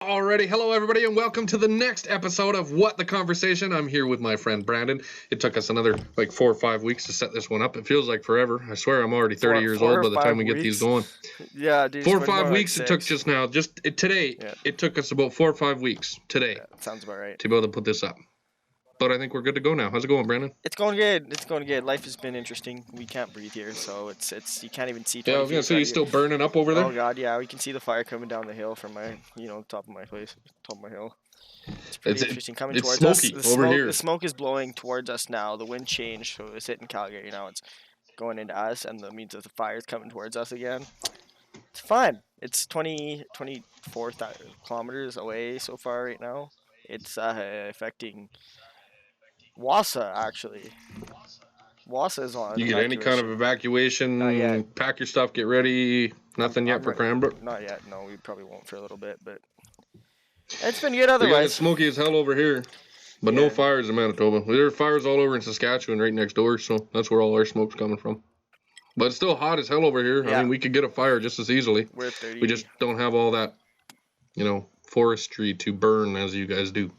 Alrighty, hello everybody, and welcome to the next episode of What the Conversation. I'm here with my friend Brandon. It took us another 4 or 5 weeks to set this one up. It feels like forever. I swear I'm already 30 years four old or by the time five we get these weeks? going. Yeah, dude. 4 or it's been 5 more weeks like it took 6. just now. Today. Yeah. It took us about 4 or 5 weeks today Yeah, that sounds about right. to be able to put this up. But I think we're good to go now. How's it going, Brandon? It's going good. It's going good. Life has been interesting. We can't breathe here, so it's you can't even see 20 Yeah, I was feet gonna say in you front still burning up over there. Oh god, yeah. We can see the fire coming down the hill from my, top of my place, top of my hill. It's pretty interesting coming it's towards smoky us. over here. The smoke is blowing towards us now. The wind changed, so it's hitting Calgary now. It's going into us, and that means that the fire's coming towards us again. It's fine. It's 24 kilometers away so far right now. It's affecting Wassa, actually. Wassa is on. You get any kind of evacuation? Not yet. Pack your stuff, get ready. Nothing yet for Cranbrook? Not yet. No, we probably won't for a little bit, but it's been good We got it otherwise. smoky as hell over here, but no fires in Manitoba. There are fires all over in Saskatchewan right next door, so that's where all our smoke's coming from. But it's still hot as hell over here. Yeah. I mean, we could get a fire just as easily. We're at 30. We just don't have all that, forestry to burn as you guys do.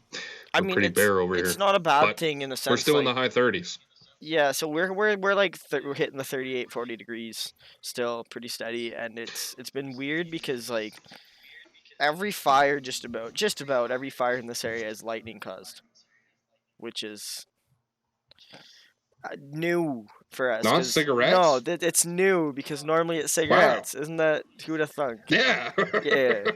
We're pretty bare over here. It's not a bad but thing in the sense We're still in like, the high 30s. Yeah, so we're like we're hitting the 38, 40 degrees still, pretty steady, and it's been weird because like every fire just about every fire in this area is lightning caused, which is new for us. Not 'cause- cigarettes? No, it's new because normally it's cigarettes. Isn't that who would have thunk? Yeah. Yeah.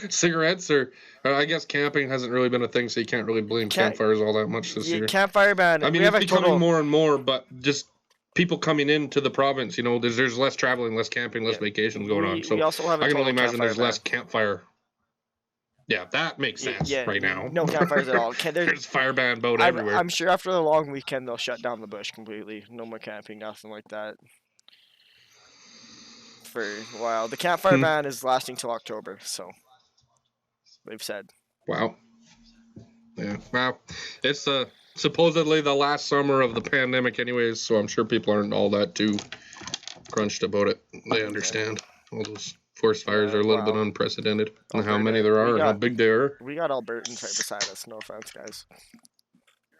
Cigarettes or I guess camping hasn't really been a thing, so you can't really blame Can't- campfires all that much this year. Campfire ban. I mean, we have it's a becoming total. more and more, but just people coming into the province, there's less traveling, less camping, less Yeah. vacations going on. So we also have a I can only total imagine there's campfire less campfire. Yeah, that makes sense right now. No campfires at all. There's fire ban about I'm, everywhere. I'm sure after the long weekend they'll shut down the bush completely. No more camping, nothing like that. For a while. The campfire ban is lasting till October, so they've said. Wow. Yeah. Wow. It's supposedly the last summer of the pandemic anyways, so I'm sure people aren't all that too crunched about it. They understand. All those forest fires are a little bit unprecedented. And how many there are and how big they are. We got Albertans right beside us. No offense, guys.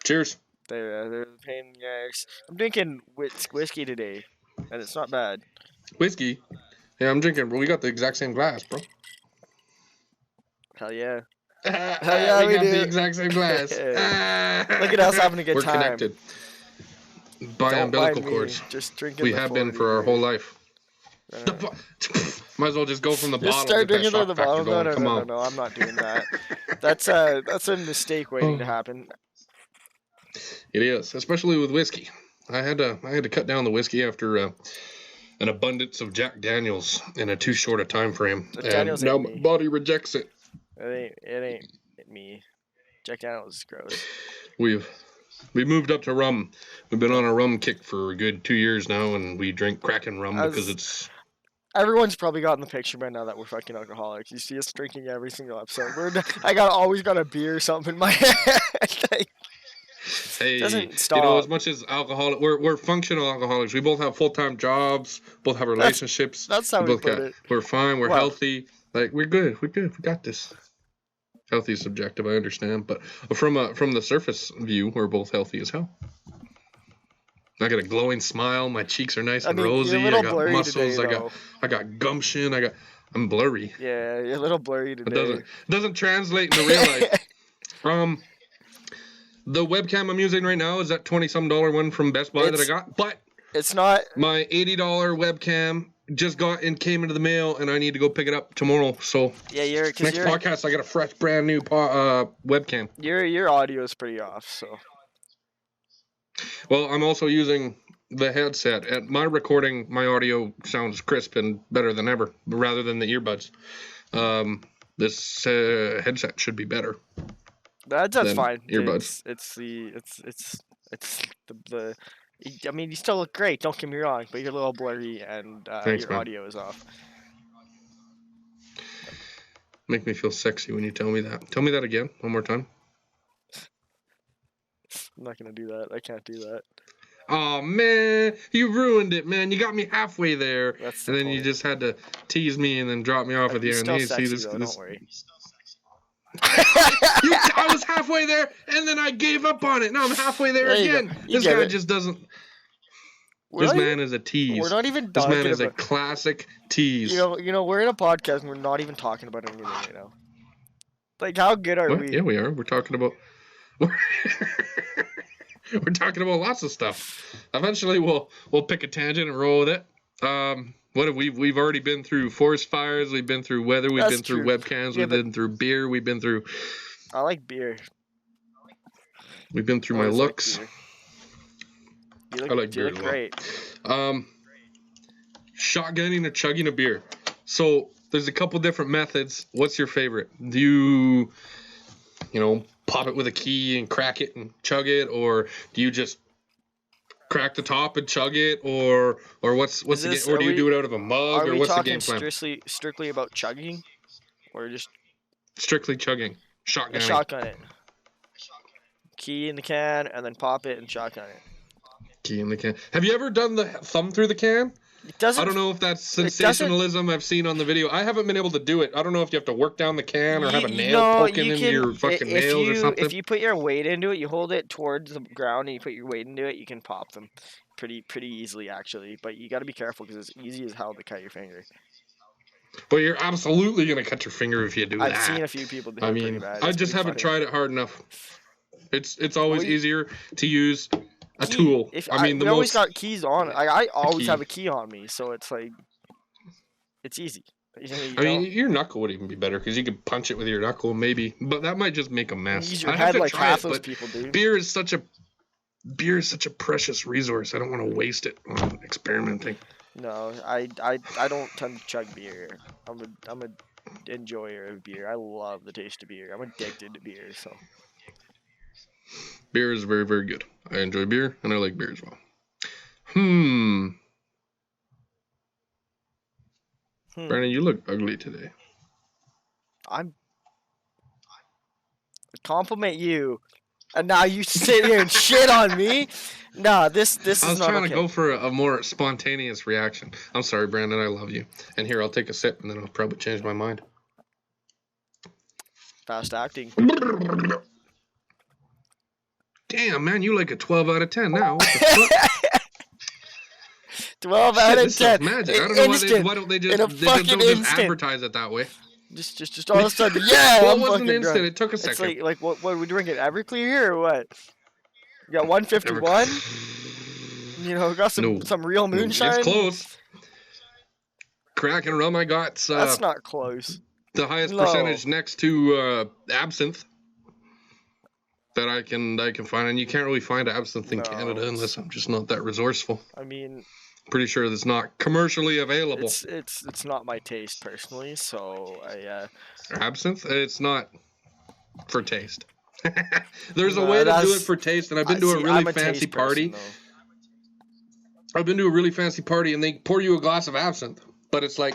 Cheers. They're the pain in the ass. I'm drinking whiskey today, and it's not bad. Whiskey? Yeah, I'm drinking. We got the exact same glass, bro. Hell yeah. yeah, we got do. the exact same glass. Look at us having a good We're time. We're connected. By Don't umbilical mind me, cords. just drinking. We the have been 40 for our whole life. Right. Might as well just go from the Just bottle. start get that drinking shock out the factor bottle. going. Come on. No, I'm not doing that. That's a mistake waiting to happen. It is, especially with whiskey. I had to cut down the whiskey after an abundance of Jack Daniels in a too short a time frame, and now my body rejects it. It ain't me. Jack Daniels is gross. We moved up to rum. We've been on a rum kick for a good 2 years now, and we drink Kraken rum because it's. Everyone's probably gotten the picture by now that we're fucking alcoholics. You see us drinking every single episode. Always got a beer or something in my head. Hey, doesn't stop. As much as alcoholic, we're functional alcoholics. We both have full-time jobs, both have relationships. That's how we put it. We're fine. We're healthy. We're good. We're good. We got this. Healthy is subjective, I understand, but from the surface view, we're both healthy as hell. I got a glowing smile. My cheeks are nice and rosy. You're a little I got blurry muscles. today, I got gumption. I'm blurry. Yeah, you're a little blurry today. It doesn't translate into real life. The webcam I'm using right now is that $20-some one from Best Buy that I got, but it's not. My $80 webcam just came into the mail, and I need to go pick it up tomorrow. So yeah, next podcast I got a fresh, brand new webcam. Your audio is pretty off, so. Well, I'm also using the headset. At my recording, my audio sounds crisp and better than ever, rather than the earbuds. This headset should be better. That's fine. Earbuds. It's the. I mean, you still look great. Don't get me wrong, but you're a little blurry and Thanks, your man. audio is off. Make me feel sexy when you tell me that. Tell me that again, one more time. I'm not gonna do that. I can't do that. Oh man, you ruined it, man. You got me halfway there, That's and then you just had to tease me and then drop me off at the You're end. still Hey, sexy, see this? though, don't worry. I was halfway there, and then I gave up on it. Now I'm halfway there There you go. again. You This get guy it. just doesn't. We're This not man even, is a tease. we're not even This man talking is a about. classic tease. We're in a podcast and we're not even talking about anything right now. Like, how good are What? we? Yeah, we are. We're talking about. We're talking about lots of stuff. Eventually, we'll pick a tangent and roll with it. What have we've already been through forest fires. We've been through weather. We've That's been through true. webcams. Yeah, we've been through beer. We've been through. I like beer. We've been through my Always liked looks. beer. You look, I like beer you look as well. great. Shotgunning or chugging a beer. So there's a couple different methods. What's your favorite? Do you pop it with a key and crack it and chug it, or do you just crack the top and chug it, or what's the this- game? Or do you are do it out of a mug, Are or we what's the talking game plan? strictly about chugging, or just Strictly chugging, shotgunning. shotgun it? Key in the can and then pop it and shotgun it. Key in the can. Have you ever done the thumb through the can? It doesn't. I don't know if that's it doesn't- sensationalism I've seen on the video. I haven't been able to do it. I don't know if you have to work down the can or have a nail poking into your fucking nails or something. If you put your weight into it, you hold it towards the ground and you put your weight into it, you can pop them pretty easily actually. But you got to be careful because it's easy as hell to cut your finger. But you're absolutely gonna cut your finger if you do I've that. seen a few people do I it pretty mean, bad. I It's just pretty haven't funny. tried it hard enough. It's always Well, you- easier to use a Key. tool. If I mean, we the always most. got keys on. I always key. have a key on me, so it's like it's easy. You I mean, your knuckle would even be better because you could punch it with your knuckle, maybe. But that might just make a mess. use your I have head to like try half it, those but people do. beer is such a precious resource. I don't want to waste it on experimenting. No, I don't tend to chug beer. I'm a enjoyer of beer. I love the taste of beer. I'm addicted to beer. So Beer is very, very good. I enjoy beer, and I like beer as well. Brandon, you look ugly today. I'm compliment you, and now you sit here and shit on me. Nah, this I is was not trying okay. to go for a more spontaneous reaction. I'm sorry, Brandon. I love you. And here, I'll take a sip, and then I'll probably change my mind. Fast acting. Damn, man, you like a 12 out of 10 now. What the fuck? 12 Shit, out of this stuff's 10. magic. I don't know Instant. why don't they In just a they fucking don't just instant. advertise it that way. Just all of a sudden, yeah, Well, I'm it wasn't fucking instant. drunk. It took a It's second. like what are we drinking? Everclear here or what? You got 151. You know, got some real moonshine. It's close. Cracking rum, I got That's not close. the highest No. percentage next to absinthe that I can find, and you can't really find absinthe in No. Canada unless I'm just not that resourceful. I mean, Pretty sure that's not commercially available. it's not my taste personally, so I Absinthe, it's not for taste. There's a No, way to do that's- it for taste, and I've been to a see, really I'm a fancy taste person, party. though. I've been to a really fancy party, and they pour you a glass of absinthe, but it's like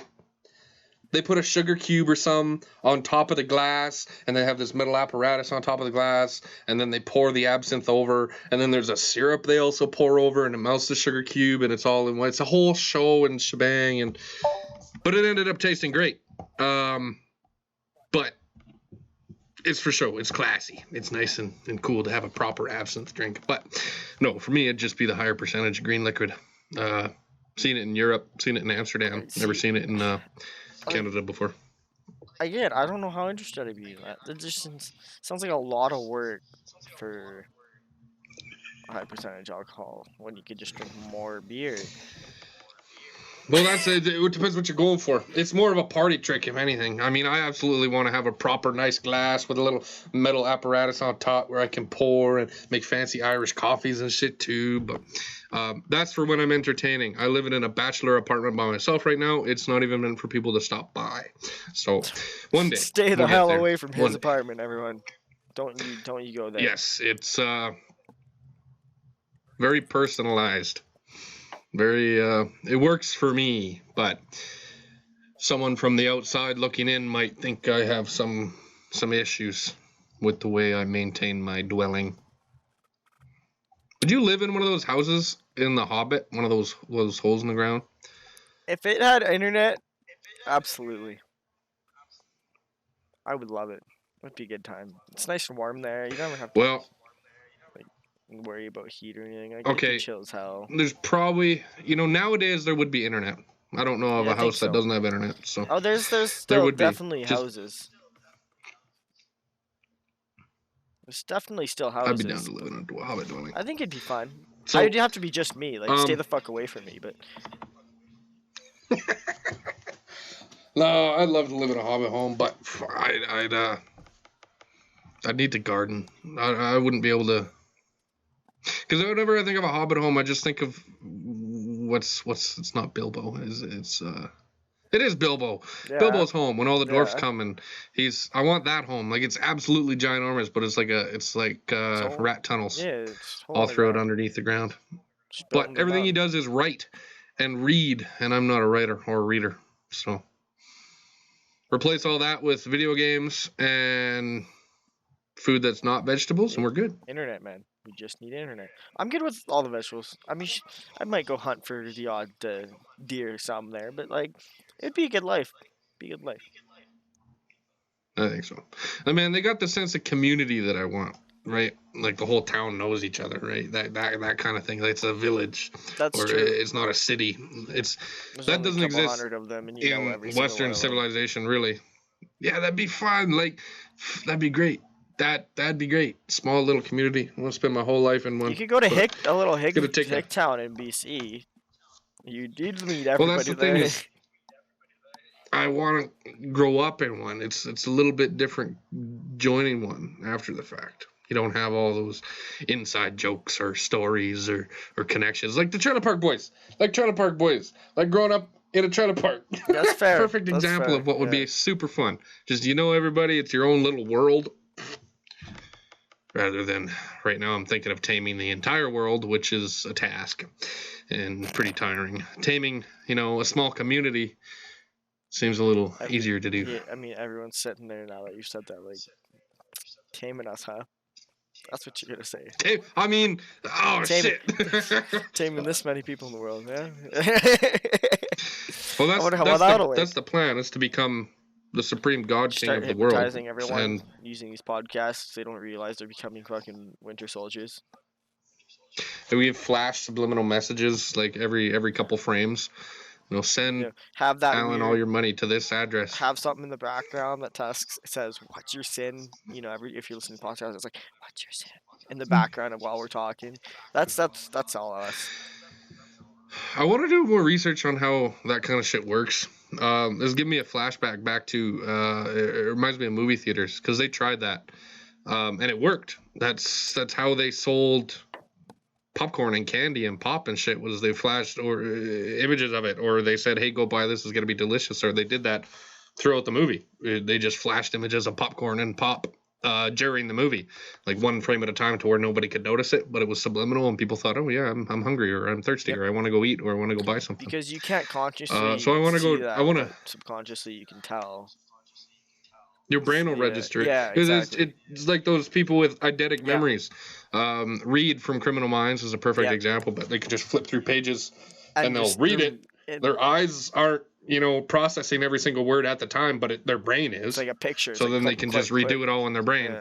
they put a sugar cube or some on top of the glass, and they have this metal apparatus on top of the glass, and then they pour the absinthe over, and then there's a syrup they also pour over, and it melts the sugar cube, and it's all in one. It's a whole show and shebang, but it ended up tasting great. But it's for show. It's classy. It's nice and cool to have a proper absinthe drink. But no, for me, it'd just be the higher percentage green liquid. Seen it in Europe, seen it in Amsterdam, Right, never see- seen it in Canada before. Again, I don't know how interested I'd be in that. It just sounds like a lot of work for a high percentage alcohol when you could just drink more beer. Well, that's it. It depends what you're going for. It's more of a party trick, if anything. I mean, I absolutely want to have a proper nice glass with a little metal apparatus on top where I can pour and make fancy Irish coffees and shit too. But that's for when I'm entertaining. I live in a bachelor apartment by myself right now. It's not even meant for people to stop by. So one day, Stay the we'll get hell there. away from One his day. apartment, everyone. Don't you go there. Yes, it's very personalized. Very it works for me, but someone from the outside looking in might think I have some issues with the way I maintain my dwelling. Would you live in one of those houses in The Hobbit? One of those holes in the ground? If it had internet, absolutely. I would love it. Would be a good time. It's nice and warm there. You never have to Well, worry about heat or anything. Like, it'd okay. be chill as hell. There's probably, nowadays there would be internet. I don't know of Yeah, a I think house that so. doesn't have internet. So Oh, there's still would be. definitely Just- houses. There's definitely still I'd be houses. down to live in a hobbit dwelling. I think it'd be fun. So It'd have to be just me. Like, stay um, the fuck away from me. But no, I'd love to live in a hobbit home, but I'd need to garden. I wouldn't be able to, because whenever I think of a hobbit home, I just think of what's it's not Bilbo. It is Bilbo. yeah, Bilbo's home when all the dwarfs Yeah. come, and I want that home. Like, it's absolutely ginormous, but it's like all- rat tunnels yeah, it's all totally throughout right. underneath the ground. Just building But them everything he up. does is write and read, and I'm not a writer or a reader. So replace all that with video games and food that's not vegetables, and we're good. Internet, man. We just need internet. I'm good with all the vegetables. I mean, I might go hunt for the odd deer or something there, but like, it'd be a good life. Be a good life. I think so. I mean, they got the sense of community that I want, right? Like the whole town knows each other, right? That kind of thing. It's a village, That's or true. it's not a city. There's only doesn't a couple exist hundred of them, and you know in every single Western one of them. civilization, really. Yeah, that'd be fun. Like, that'd be great. That'd be great. Small little community. I want to spend my whole life in one. You could go to but- a little Hick gonna take a- town in BC. You'd meet Well, that's everybody the thing there. is, I want to grow up in one. It's a little bit different joining one after the fact. You don't have all those inside jokes or stories or connections like the Trailer Park Boys. Like growing up in a trailer park. That's fair. Perfect That's example fair, of what would yeah. be super fun. Just everybody. It's your own little world. Rather than right now, I'm thinking of taming the entire world, which is a task and pretty tiring. Taming, a small community seems a little easier to do. Yeah, I mean, everyone's sitting there now that you said that, like, taming us, huh? That's what you're gonna say. I mean, oh Taming- shit. Taming this many people in the world, yeah. Well, I wonder how that'll work. that's the plan. Is to become the supreme god king Start of the world. hypnotizing everyone And using these podcasts. They don't realize they're becoming fucking winter soldiers. we have flash subliminal messages like every couple frames. Send Yeah. Have that Alan weird, all your money to this address. have something in the background that says, "What's your sin?" If you're listening to podcasts, it's like, "What's your sin?" in the background of while we're talking. That's all us. I want to do more research on how that kind of shit works. This giving me a flashback back to it reminds me of movie theaters because they tried that and it worked. That's how they sold popcorn and candy and pop and shit. Was they flashed or images of it, or they said, "Hey, go buy this. It's gonna be delicious." Or they did that throughout the movie. They just flashed images of popcorn and pop during the movie, like one frame at a time, to where nobody could notice it, but it was subliminal, and people thought, "Oh yeah, I'm hungry, or I'm thirsty, Yep. or I want to go eat, or I want to go buy something." Because you can't consciously. So I wanna go- see that, I wanna- but subconsciously you can tell. Your brain will Yeah, register it. yeah, It's- exactly. It's like those people with eidetic Yeah. memories. Reed from Criminal Minds is a perfect Yeah. example, but they could just flip through pages and they'll read it. It, Their eyes aren't, processing every single word at the time, but their brain is. it's like a picture. It's So like then they click, can click, just redo click. it all in their brain.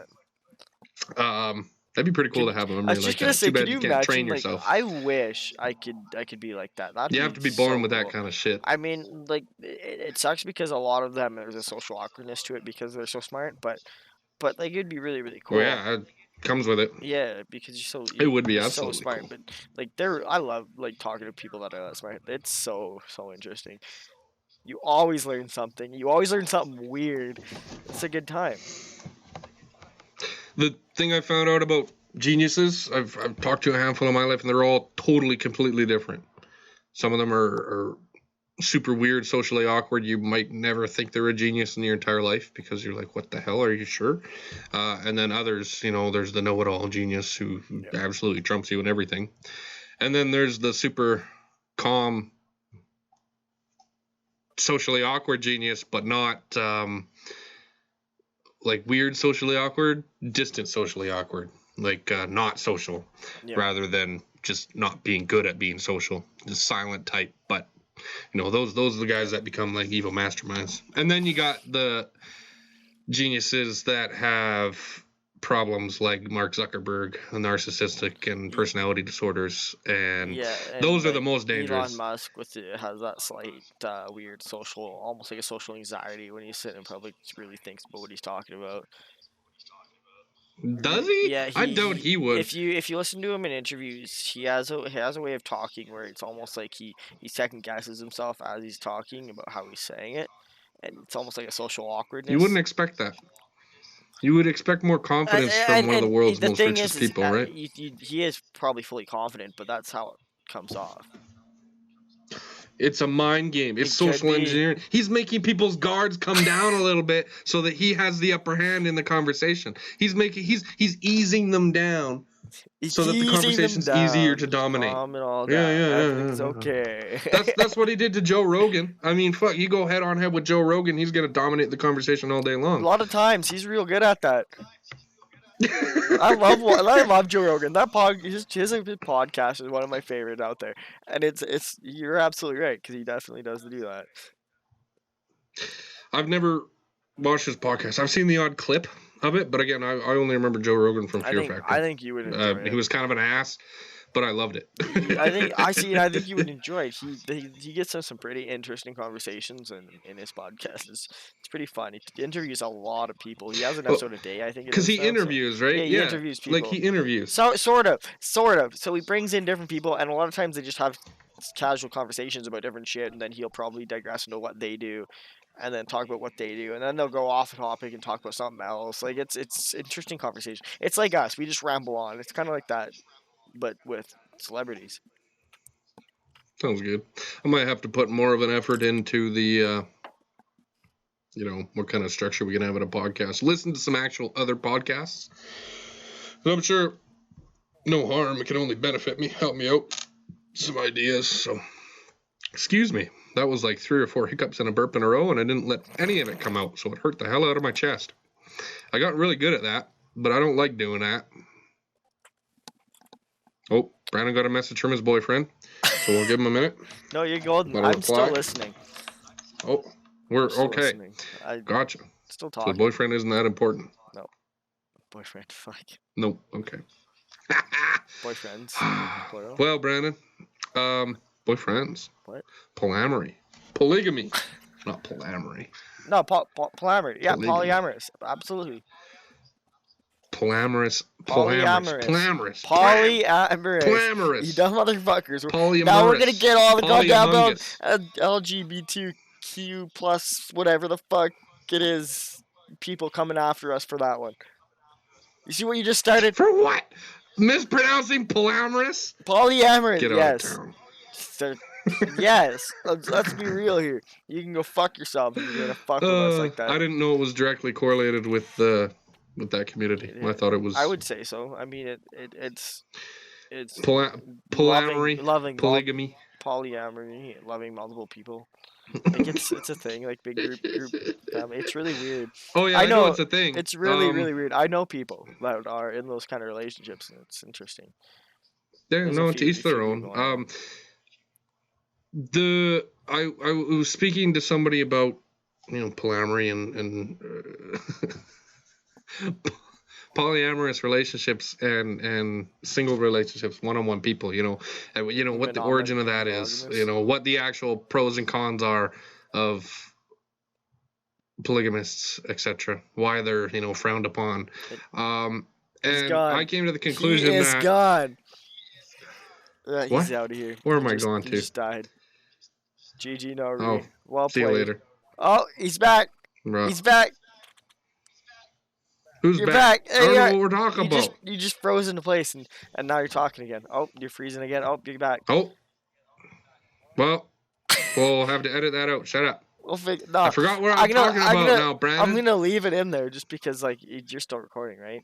Yeah. That'd be pretty cool to have a I memory was like just gonna that. say, Too bad could you you can't imagine? train Like, yourself. I wish I could be like that. That'd You have to be born so with that cool. kind of shit. I mean, like, it sucks because a lot of them there's a social awkwardness to it because they're so smart. But like, it'd be really really cool. Well, yeah, it comes with it. Yeah, because It would be you're absolutely so smart. cool. But like, I love like talking to people that are that smart. It's so interesting. You always learn something. You always learn something weird. It's a good time. The thing I found out about geniuses, I've talked to a handful in my life, and they're all totally, completely different. Some of them are super weird, socially awkward. You might never think they're a genius in your entire life because you're like, what the hell? Are you sure? And then others, there's the know-it-all genius who absolutely trumps you in everything. And then there's the super calm, socially awkward genius, but not like weird socially awkward, distant socially awkward, like not social, Yeah. rather than just not being good at being social, just silent type. But those are the guys that become like evil masterminds. And then you got the geniuses that have problems like Mark Zuckerberg, narcissistic and personality disorders, and Yeah, those and are the like most Elon dangerous. Musk has that slight weird social, almost like a social anxiety when he's sitting in public, really thinks about what he's talking about. Does he? Yeah, I doubt he would. if you listen to him in interviews, he has a way of talking where it's almost like he second guesses himself as he's talking about how he's saying it, and it's almost like a social You wouldn't awkwardness. expect that. You would expect more confidence from one of the world's The most thing richest is people, right? he is probably fully confident, but that's how it comes off. It's a mind game. It's It could social be. engineering. He's making people's guards come down a little bit so that he has the upper hand in the conversation. He's easing them down He's so that the easing them conversation's easier down. to dominate. Calm it all Yeah, down. yeah, yeah, Everything's yeah. okay. That's what he did to Joe Rogan. I mean, fuck, you go head on head with Joe Rogan, he's gonna dominate the conversation all day A long. lot of times he's real good at that. I love Joe Rogan. His podcast is one of my favorite out there, and it's you're absolutely right because he definitely does do that. I've never watched his podcast. I've seen the odd clip of it, but again, I only remember Joe Rogan from Fear Factor. I think you would enjoy it. He was kind of an ass, but I loved it. I think you would enjoy it. He gets some pretty interesting conversations in his podcast. It's pretty fun. He interviews a lot of people. He has an episode a day, I think. Because he interviews, right? Yeah, he interviews people. Like he interviews. So sort of. So he brings in different people, and a lot of times they just have casual conversations about different shit, and then he'll probably digress into what they do, and then talk about what they do, and then they'll go off topic and talk about something else. Like it's interesting conversation. It's like us. We just ramble on. It's kind of like that, but with celebrities. Sounds good. I might have to put more of an effort into the, what kind of structure we can have in a podcast. Listen to some actual other podcasts. And I'm sure no harm. It can only benefit me, help me out. Some ideas. So, excuse me. That was like 3 or 4 hiccups and a burp in a row, and I didn't let any of it come out, so it hurt the hell out of my chest. I got really good at that, but I don't like doing that. Oh, Brandon got a message from his boyfriend, so we'll give him a minute. No, you're golden. Let him I'm still reply. listening. Oh, we're Still okay. listening. I Gotcha. still So talking. the boyfriend isn't that important. Boyfriend. Fuck. No. Okay. Boyfriends. Plural. Well, Brandon, boyfriends. What? Polyamory. Polygamy. Not polyamory. No, polyamorous. Yeah, Polygamy. polyamorous. Absolutely. Polyamorous. Polyamorous. Polyamorous. Polyamorous. Polyamorous. You dumb motherfuckers. Polyamorous. Now we're gonna get all the goddamn Polyamorous. LGBTQ plus whatever the fuck it is people coming after us for that one. You see what you just started? For what? Mispronouncing polyamorous? Polyamorous. Get out Yes. of town. Yes. Let's be real here. You can go fuck yourself if you're gonna fuck with us like that. I didn't know it was directly correlated with that community. I thought it was. I would say so. I mean, it's polyamory, loving polygamy, polyamory, loving multiple people. Like it's a thing, like big group. It's really weird. Oh yeah, I know it's a thing. It's really weird. I know people that are in those kind of relationships, and it's interesting. Yeah, There's no, a to few each their people I own. know. I was speaking to somebody about polyamory and polyamorous relationships and single relationships, one-on-one people. And what the origin of that is. What the actual pros and cons are of polygamists, etc. Why they're frowned upon. And I came to the conclusion he is that gone. He's What? out of here. Where am I going He to? just died. GG, no. Oh, well see you played. later. Oh, he's back. Bro. He's back. Who's You're back? back. I don't Hey, know what we're talking about. You just froze into place and now you're talking again. Oh, you're freezing again. Oh, you're back. Oh. Well, we'll have to edit that out. Shut up. We'll figure. No, I forgot what I'm talking about now, Brandon. I'm gonna leave it in there just because you're still recording, right?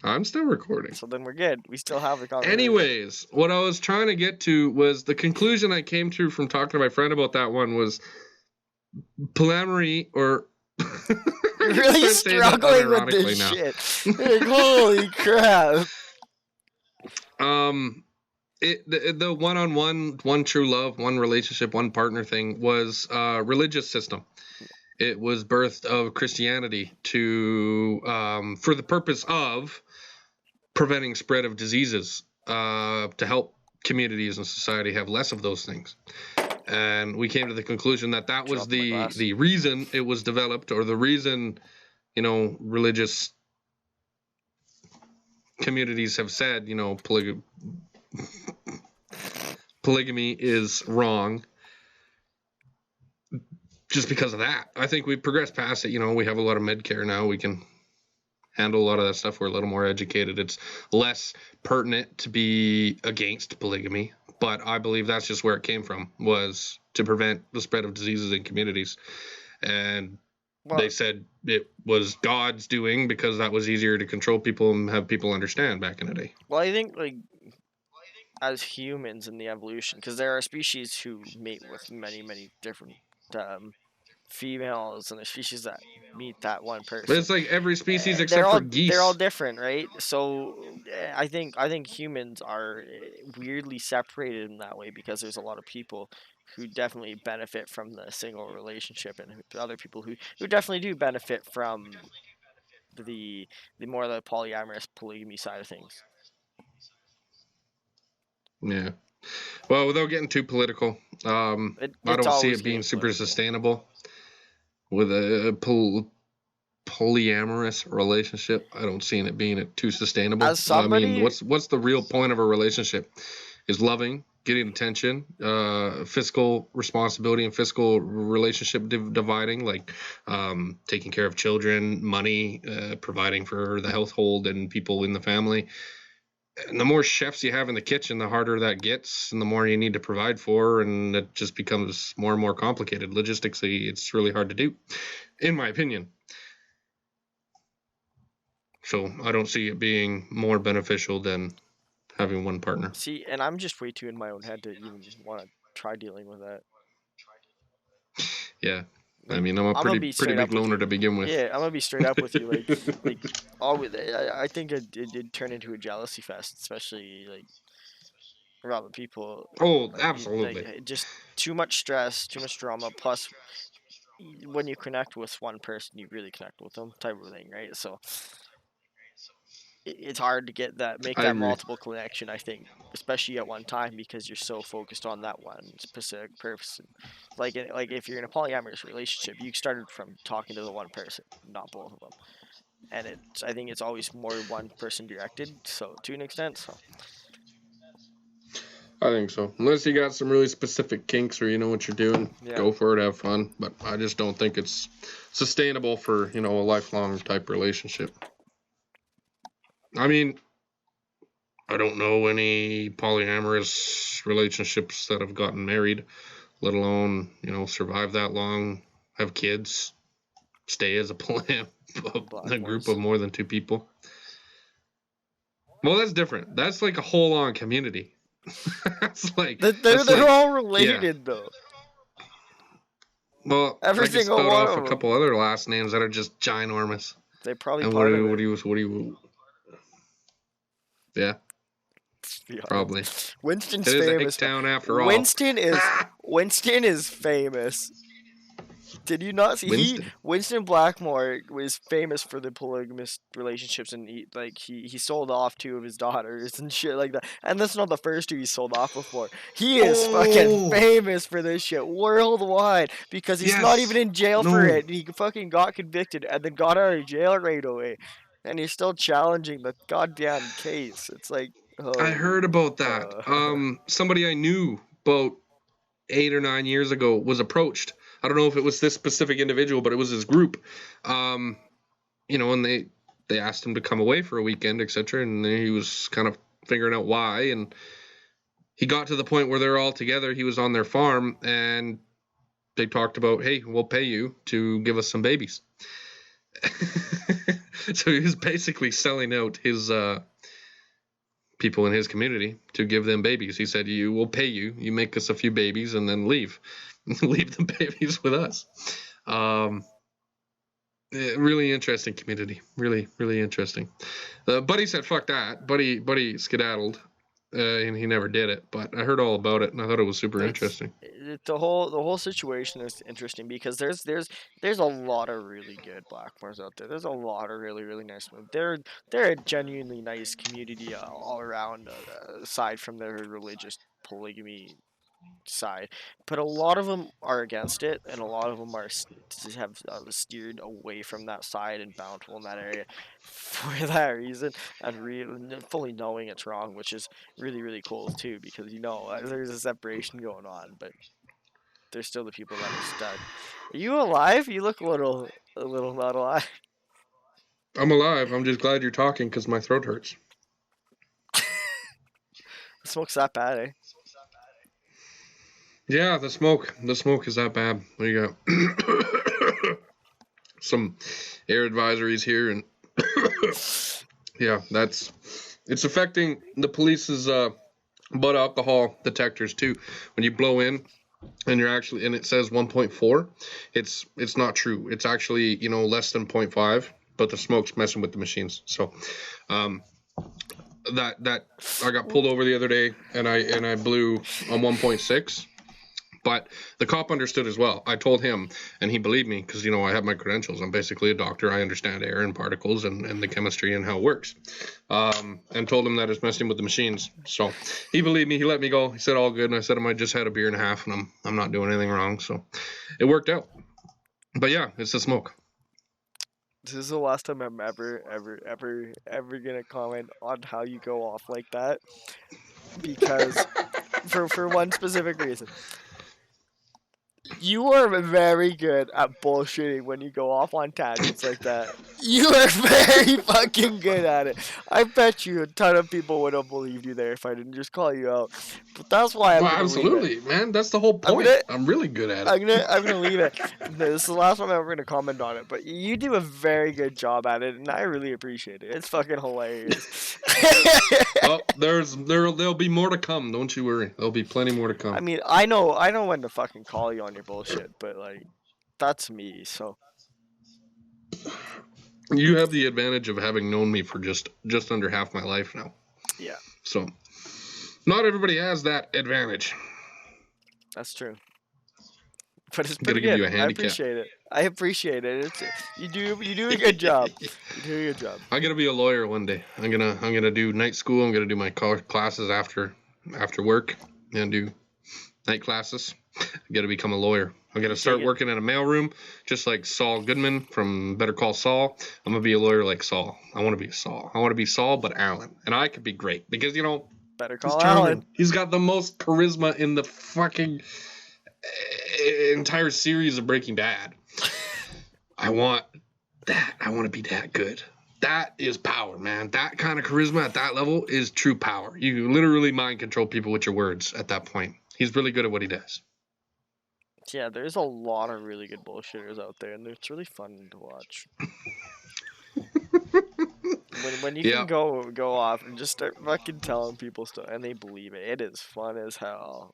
I'm still recording. So then we're good. We still have the conversation. Anyways, what I was trying to get to was the conclusion I came to from talking to my friend about that one was polyamory or. You're really struggling with this shit. Like, holy crap. The one-on-one, one true love, one relationship, one partner thing was a religious system. It was birthed of Christianity to for the purpose of preventing spread of diseases, to help communities and society have less of those things. And we came to the conclusion that that was Drop my glass. the reason it was developed, or the reason, you know, religious communities have said, you know, polygamy is wrong, just because of that. I think we've progressed past it. You know, we have a lot of Medcare now. We can handle a lot of that stuff. We're a little more educated. It's less pertinent to be against polygamy, but I believe that's just where it came from, was to prevent the spread of diseases in communities. And Well, they said it was God's doing because that was easier to control people and have people understand back in the day. well, I think like as humans in the evolution, because there are species who mate with many different females, and the species that meet that one person. But it's like every species They're except all for geese. they're all different, right? So I think humans are weirdly separated in that way, because there's a lot of people who definitely benefit from the single relationship, and other people who definitely do benefit from the more the polyamorous polygamy side of things. Yeah. Well, without getting too political, I It's don't see always it being getting super political. sustainable with a polyamorous relationship. I don't see it being too sustainable. As I mean, somebody, what's the real point of a relationship? Is loving, getting attention, fiscal responsibility and fiscal relationship dividing, like taking care of children, money, providing for the household and people in the family. And the more chefs you have in the kitchen, the harder that gets, and the more you need to provide for, and it just becomes more and more complicated. Logistically, it's really hard to do, in my opinion. So I don't see it being more beneficial than having one partner. see, and I'm just way too in my own head to even want to try dealing with that. Yeah. I Like, mean, I'm a I'm gonna be pretty straight big up with loner you. to begin with. Yeah, I'm gonna be straight up with you. Like always, I think it did turn into a jealousy fest, especially like around the people. Oh, Like, absolutely. just too much stress, too much drama. Plus, when you connect with one person, you really connect with them, type of thing, right? So it's hard to make I that agree. multiple connection. I think, especially at one time, because you're so focused on that one specific person. Like if you're in a polyamorous relationship, you started from talking to the one person, not both of them. And I think it's always more one person directed, so to an extent. So I think so. Unless you got some really specific kinks or you know what you're doing, yeah, go for it, have fun. But I just don't think it's sustainable for, you know, a lifelong type relationship. I mean, I don't know any polyamorous relationships that have gotten married, let alone, you know, survive that long, have kids, stay as a group of more than two people. Well, that's different. That's like a whole on community. That's like they're all related though. Well, Every I can single spout one off of a them. couple other last names that are just ginormous. They probably And part what of it. do you? Yeah, probably. Winston's It is a hick famous. town after all. Winston is famous. Did you not see Winston Blackmore was famous for the polygamous relationships, and he sold off 2 of his daughters and shit like that. And that's not the first 2 he sold off before. He is fucking famous for this shit worldwide, because he's not even in jail for it. And he fucking got convicted and then got out of jail right away, and he's still challenging the goddamn case. It's like, I heard about that. Somebody I knew about 8 or 9 years ago was approached. I don't know if it was this specific individual, but it was his group. You know, and they asked him to come away for a weekend, etc. And he was kind of figuring out why. And he got to the point where they're all together. He was on their farm, and they talked about, hey, we'll pay you to give us some babies. So he was basically selling out his people in his community to give them babies. He said, you will pay you make us a few babies and then leave the babies with us. Really interesting community, really interesting. Buddy said fuck that. Buddy skedaddled, and he never did it. But I heard all about it, and I thought it was super interesting. The whole situation is interesting because there's a lot of really good Blackmores out there. There's a lot of really nice ones. They're a genuinely nice community all around, aside from their religious polygamy side, but a lot of them are against it, and a lot of them have steered away from that side and Bountiful in that area for that reason, and really fully knowing it's wrong, which is really cool too, because there's a separation going on, but there's still the people that are stuck. Are you alive? You look a little not alive. I'm alive. I'm just glad you're talking because my throat hurts. The smoke's that bad, eh? Yeah, the smoke is that bad. We got some air advisories here, and yeah, it's affecting the police's blood alcohol detectors too. When you blow in, and it says 1.4, it's not true. It's actually less than 0.5, but the smoke's messing with the machines. So, that I got pulled over the other day, and I blew on 1.6. But the cop understood as well. I told him, and he believed me because, I have my credentials. I'm basically a doctor. I understand air and particles and the chemistry and how it works. And told him that it's messing with the machines. So he believed me. He let me go. He said all good. And I said I might just had a beer and a half, and I'm not doing anything wrong. So it worked out. But yeah, it's the smoke. This is the last time I'm ever gonna comment on how you go off like that, because for one specific reason. You are very good at bullshitting when you go off on tangents like that. You are very fucking good at it. I bet you a ton of people would have believed you there if I didn't just call you out. But that's why I'm gonna absolutely, leave it. Man. That's the whole point. I'm really good at it. I'm gonna leave it. This is the last time I'm ever gonna comment on it. But you do a very good job at it, and I really appreciate it. It's fucking hilarious. Well, there'll be more to come. Don't you worry. There'll be plenty more to come. I mean, I know when to fucking call you on your bullshit, but that's me. So you have the advantage of having known me for just under half my life now. Yeah. So not everybody has that advantage. That's true. But it's pretty good. Give you a handicap. I appreciate it. You do a good job. You do a good job. I'm gonna be a lawyer one day. I'm gonna do night school. I'm gonna do my classes after work and do night classes. I'm gonna become a lawyer. I'm gonna start working in a mailroom, just like Saul Goodman from Better Call Saul. I'm gonna be a lawyer like Saul. I want to be Saul. I want to be Saul, but Alan, and I could be great because Better Call Alan. He's got the most charisma in the fucking entire series of Breaking Bad. I want that. I want to be that good. That is power, man. That kind of charisma at that level is true power. You literally mind control people with your words at that point. He's really good at what he does. Yeah, there's a lot of really good bullshitters out there, and it's really fun to watch. when you can go off and just start fucking telling people stuff, and they believe it. It is fun as hell.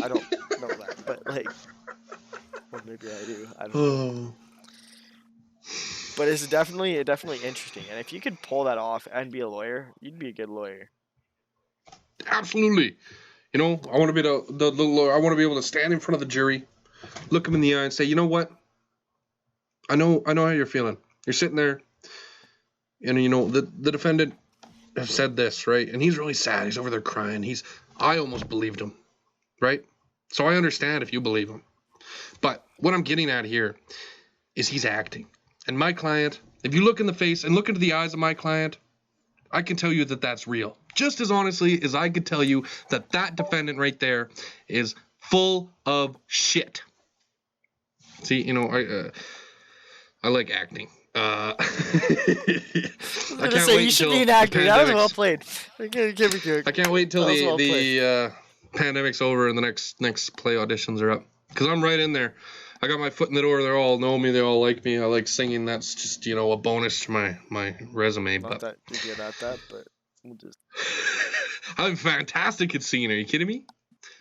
I don't know that, but well, maybe I do. I don't know. But it's definitely interesting, and if you could pull that off and be a lawyer, you'd be a good lawyer. Absolutely. I want to be the lawyer. I want to be able to stand in front of the jury, look them in the eye, and say, you know what? I know how you're feeling. You're sitting there, and the defendant has said this, right? And he's really sad. He's over there crying. I almost believed him, right? So I understand if you believe him. But what I'm getting at here is he's acting. And my client, if you look in the face and look into the eyes of my client, I can tell you that that's real. Just as honestly as I could tell you that defendant right there is full of shit. See, I like acting. I can't wait you should be an actor. That was well played. I can't wait until the pandemic's over and the next play auditions are up. Because I'm right in there. I got my foot in the door. They all know me. They all like me. I like singing. That's just, a bonus to my resume. Not that you're good at that, but we'll just... I'm fantastic at singing. Are you kidding me?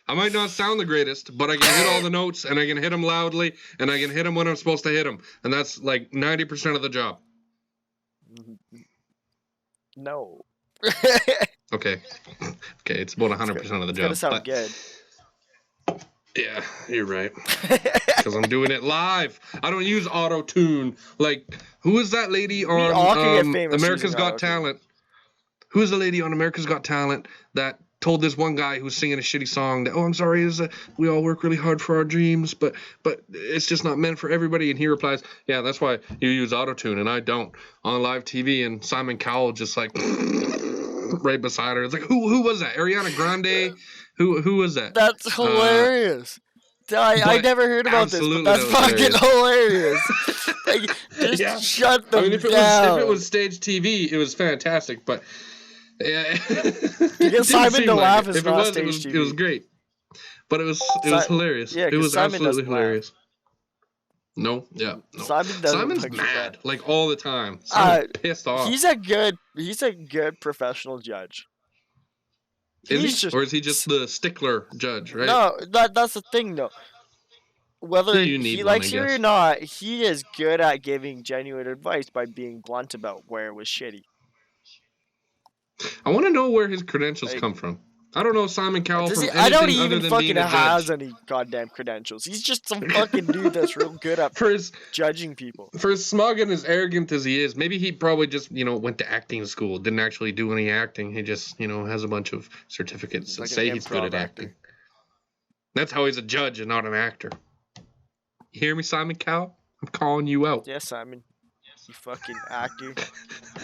I might not sound the greatest, but I can hit all the notes, and I can hit them loudly, and I can hit them when I'm supposed to hit them. And that's like 90% of the job. No. Okay. Okay, it's about 100% of the It's gonna job. sound But good. yeah, you're right. Because I'm doing it live. I don't use auto tune. Like, who is that lady We all can get on famous America's using Got auto-tune. Talent? Who is the lady on America's Got Talent that told this one guy who was singing a shitty song that, oh, I'm sorry, we all work really hard for our dreams, but it's just not meant for everybody. And he replies, yeah, that's why you use auto tune and I don't on live TV. And Simon Cowell just like right beside her. It's like, who was that? Ariana Grande? Who was that? That's hilarious. I but never heard about this, but absolutely, that's that was fucking hilarious. Like, just Yeah. shut them I mean, if down. it was stage TV, it was fantastic. But yeah, To get Simon to laugh is not stage It was TV. great. But it was hilarious. Yeah, it 'cause was Simon absolutely doesn't laugh. hilarious. No. Simon doesn't Simon's fucking mad, like all the time. Uh, Simon's pissed off. He's a good professional judge. Is he? Or is he just the stickler judge, right? No, that's the thing though. Whether You need he one, likes I you or guess. not, he is good at giving genuine advice by being blunt about where it was shitty. I want to know where his credentials Like- come from. I don't know Simon Cowell Does from he, anything I don't other even than fucking being a has judge. any goddamn credentials. He's just some fucking dude that's real good at For his judging people. for as smug and as arrogant as he is, maybe he probably just, went to acting school, didn't actually do any acting. He just, has a bunch of certificates that Like an say he's good improv at actor. acting. That's how he's a judge and not an actor. You hear me, Simon Cowell? I'm calling you out. Yes, Simon. You fucking actor.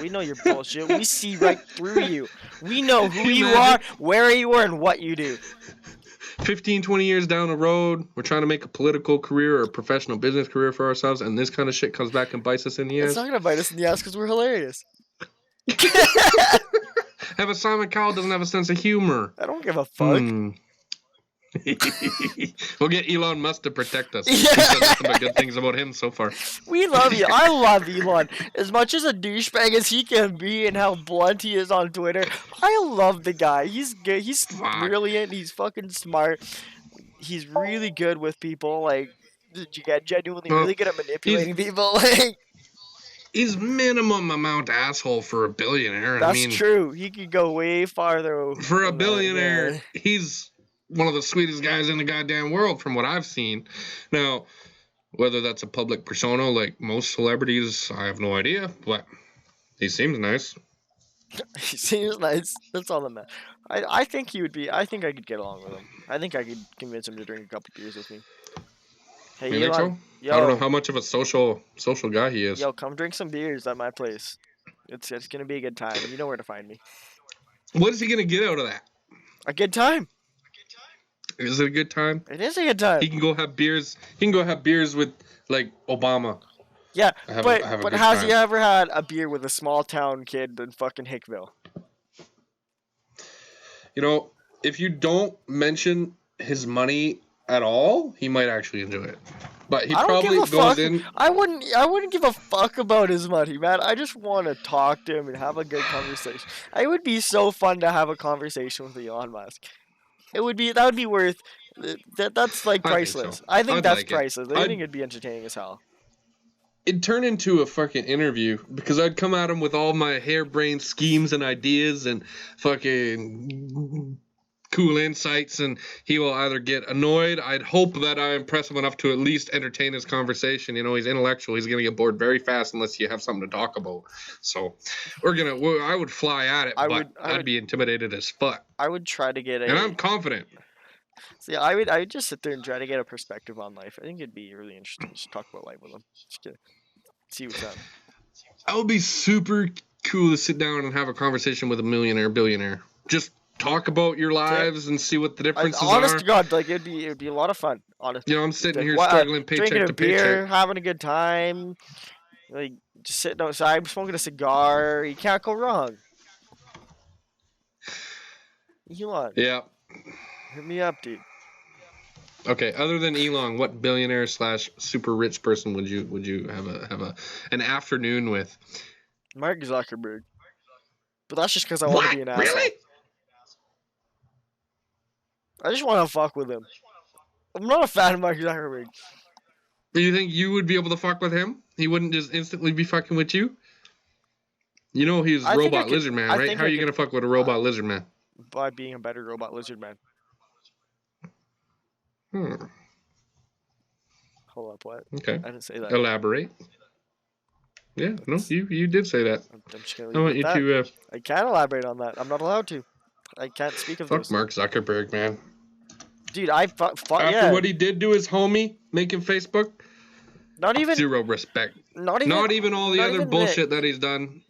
We know your bullshit. We see right through you. We know who you are, where you are, and what you do. 15, 20 years down the road, we're trying to make a political career or a professional business career for ourselves, and this kind of shit comes back and bites us in the It's ass. not gonna bite us in the ass because we're hilarious. But Simon Cowell doesn't have a sense of humor. I don't give a fuck. We'll get Elon Musk to protect us. Yeah. He said nothing but good things about him so far. We love you. I love Elon. As much as a douchebag as he can be and how blunt he is on Twitter, I love the guy. He's good. He's Fuck. brilliant. He's fucking smart. He's really good with people. Like, you get genuinely Well, really good at manipulating people. Like, He's minimum amount asshole for a billionaire. that's I mean, true. He could go way farther. for a than that, billionaire, yeah. he's one of the sweetest guys in the goddamn world from what I've seen. Now, whether that's a public persona like most celebrities, I have no idea, but he seems nice. He seems nice. That's all that matters. I think he would be. I think I could get along with him. I think I could convince him to drink a couple beers with me. Hey, You think so? Elon. Yo, I don't know how much of a social guy he is. Yo, come drink some beers at my place. It's gonna be a good time. You know where to find me. What is he gonna get out of that? A good time. Is it a good time? It is a good time. He can go have beers. He can go have beers with like Obama. Yeah, Have but a but good has time. he ever had a beer with a small town kid in fucking Hickville? If you don't mention his money at all, he might actually enjoy it. But he I don't probably give a goes fuck. in. I wouldn't give a fuck about his money, man. I just want to talk to him and have a good conversation. It would be so fun to have a conversation with Elon Musk. That would be worth. That's like I think so. priceless. I think I'd that's like it. priceless. I I'd- think it'd be entertaining as hell. It'd turn into a fucking interview because I'd come at him with all my harebrained schemes and ideas and fucking cool insights, and he will either get annoyed. I'd hope that I impress him enough to at least entertain his conversation. He's intellectual. He's gonna get bored very fast unless you have something to talk about. So I would fly at it, but I'd be intimidated as fuck. I would try to get a. And I'm confident. See, I would just sit there and try to get a perspective on life. I think it'd be really interesting to talk about life with him. Just to see what's up. That would be super cool to sit down and have a conversation with a millionaire, billionaire. Just talk about your lives and see what the differences Honest are. to God, like it'd be a lot of fun. Honestly, I'm sitting Like, here what- struggling paycheck drinking a to beer, paycheck. having a good time, like just sitting outside, smoking a cigar. You can't go wrong. Elon, Yeah. hit me up, dude. Okay. Other than Elon, what billionaire / super rich person would you have an afternoon with? Mark Zuckerberg. But that's just because I want to be an asshole. Really? I just want to fuck with him. I'm not a fan of Mark Zuckerberg. Do you think you would be able to fuck with him? He wouldn't just instantly be fucking with you? You know he's I think I Robot could- Lizard Man, I right? think How I are you could- gonna fuck with a Robot Lizard Man? By being a better robot lizard man. Hold up, what? Okay. I didn't say that. Elaborate. Yeah, no, That's- you did say that. I'm just gonna I leave want it you at that. to I can't elaborate on that. I'm not allowed to. I can't speak of fuck those. Mark Zuckerberg, man. Dude, After yeah. what he did to his homie making Facebook, Not even. zero respect. Not even. Not even all the not other even bullshit that he's done.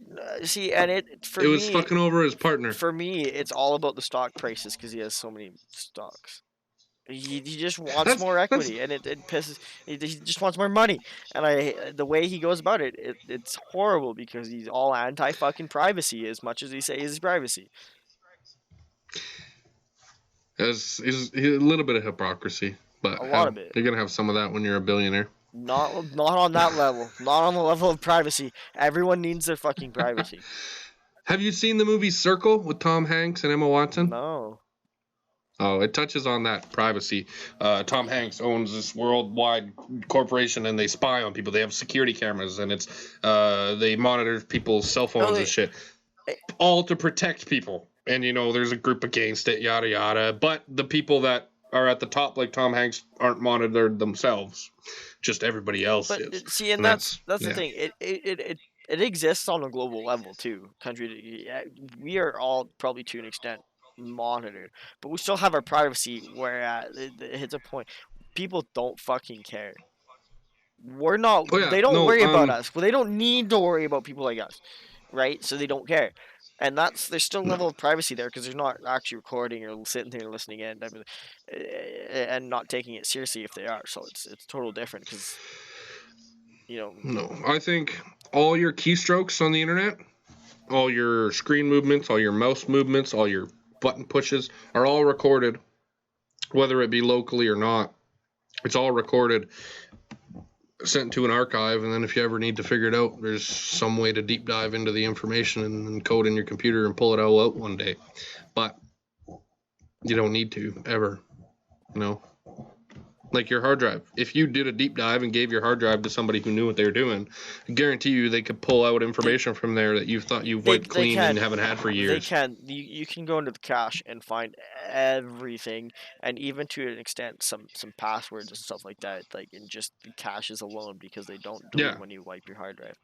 See, and for It was me, fucking over his partner. for me, it's all about the stock prices because he has so many stocks. He just wants That's- more that's- equity, and it pisses. He just wants more money, and the way he goes about it, it's horrible because he's all anti fucking privacy as much as he says privacy. It's a little bit of hypocrisy, but A lot of it. you're gonna have some of that when you're a billionaire. Not on that level. Not on the level of privacy. Everyone needs their fucking privacy. Have you seen the movie Circle with Tom Hanks and Emma Watson? No. Oh, it touches on that privacy. Tom Hanks owns this worldwide corporation, and they spy on people. They have security cameras, and they monitor people's cell phones and shit, all to protect people. And there's a group against it, yada yada. But the people that are at the top, like Tom Hanks, aren't monitored themselves. Just everybody else But is. see, and And that's the yeah. thing. It exists on a global level too. We are all probably to an extent monitored, but we still have our privacy. Where it hits a point, people don't fucking care. We're not. Oh, yeah, They don't no, worry about us. Well, they don't need to worry about people like us, right? So they don't care. And there's still a level of privacy there because they're not actually recording or sitting there listening in, and not taking it seriously if they are. So it's total different because, No, I think all your keystrokes on the internet, all your screen movements, all your mouse movements, all your button pushes are all recorded, whether it be locally or not. It's all recorded, sent to an archive, and then if you ever need to figure it out, there's some way to deep dive into the information and code in your computer and pull it all out one day. But you don't need to ever, like your hard drive. If you did a deep dive and gave your hard drive to somebody who knew what they were doing, I guarantee you they could pull out information from there that you thought you wiped clean and haven't had for years. They can. You can go into the cache and find everything, and even to an extent, some passwords and stuff like that, like in just the caches alone, because they don't delete Yeah. when you wipe your hard drive.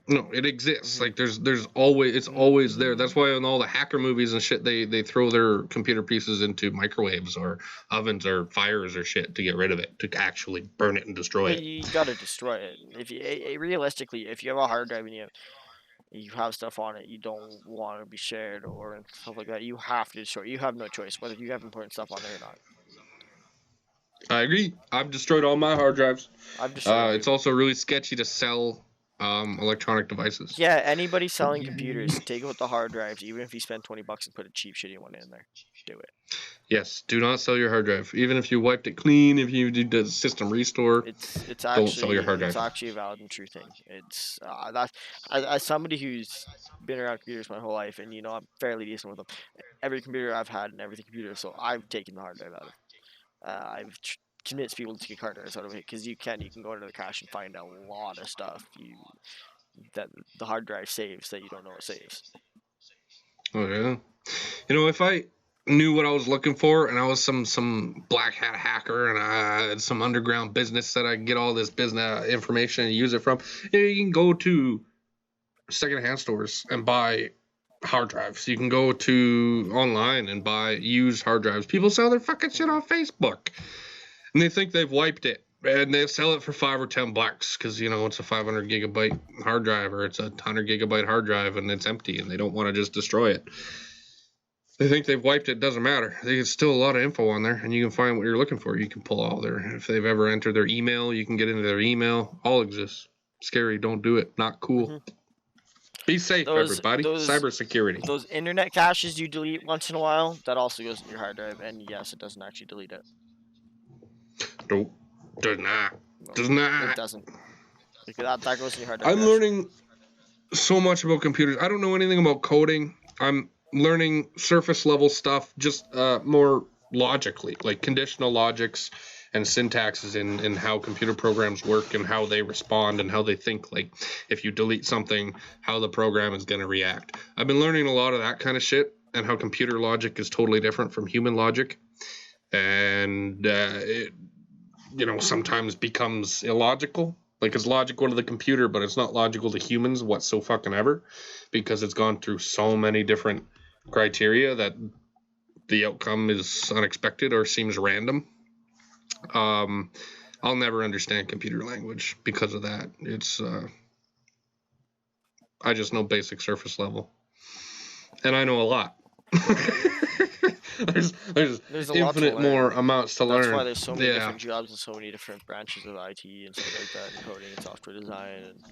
No, it exists. Like there's always, it's always there. That's why in all the hacker movies and shit, they throw their computer pieces into microwaves or ovens or fires or shit to get rid of it, to actually burn it and destroy But it. you gotta destroy it. If you realistically, if you have a hard drive and you have stuff on it you don't want to be shared or stuff like that, you have to destroy it. You have no choice whether you have important stuff on there or not. I agree. I've destroyed all my hard drives. I've destroyed. It's also really sketchy to sell electronic devices. Yeah, anybody selling computers, take out the hard drives, even if you spend $20 and put a cheap, shitty one in there. Do it. Yes, do not sell your hard drive. Even if you wiped it clean, if you did a system restore, It's Don't actually sell your hard it's drive. actually a valid and true thing. It's that as somebody who's been around computers my whole life, and I'm fairly decent with them. Every computer I've had and every computer, so I've taken the hard drive out of it. I've convinced people to take hard drives out of it because you can go into the cache and find a lot of stuff that the hard drive saves that you don't know it saves. oh yeah. If I knew what I was looking for and I was some black hat hacker and I had some underground business that I could get all this business information and use it from, you can go to secondhand stores and buy hard drives. You can go to online and buy used hard drives. People sell their fucking shit on Facebook and they think they've wiped it. And they sell it for $5 or $10 because it's a 500 gigabyte hard drive or it's a 100 gigabyte hard drive and it's empty and they don't want to just destroy it. They think they've wiped it. Doesn't matter. There's still a lot of info on there, and you can find what you're looking for. You can pull all their. If they've ever entered their email, you can get into their email. All exists. Scary. Don't do it. Not cool. Mhm. Be safe, everybody. Cybersecurity. Those internet caches you delete once in a while, that also goes in your hard drive, and yes, it doesn't actually delete it. Nope. Does not. No, Does It not. doesn't. Like that goes in your hard drive. I'm yes. learning so much about computers. I don't know anything about coding. I'm learning surface level stuff, just more logically, like conditional logics and syntaxes in how computer programs work and how they respond and how they think. Like if you delete something, how the program is going to react. I've been learning a lot of that kind of shit and how computer logic is totally different from human logic. And it, sometimes becomes illogical. Like it's logical to the computer, but it's not logical to humans whatsoever, because it's gone through so many different criteria that the outcome is unexpected or seems random. I'll never understand computer language because of that. It's I just know basic surface level, and I know a lot. there's a lot to infinite learn. more amounts to learn. That's why there's so many different jobs and so many different branches of IT and stuff like that, and coding and software design. And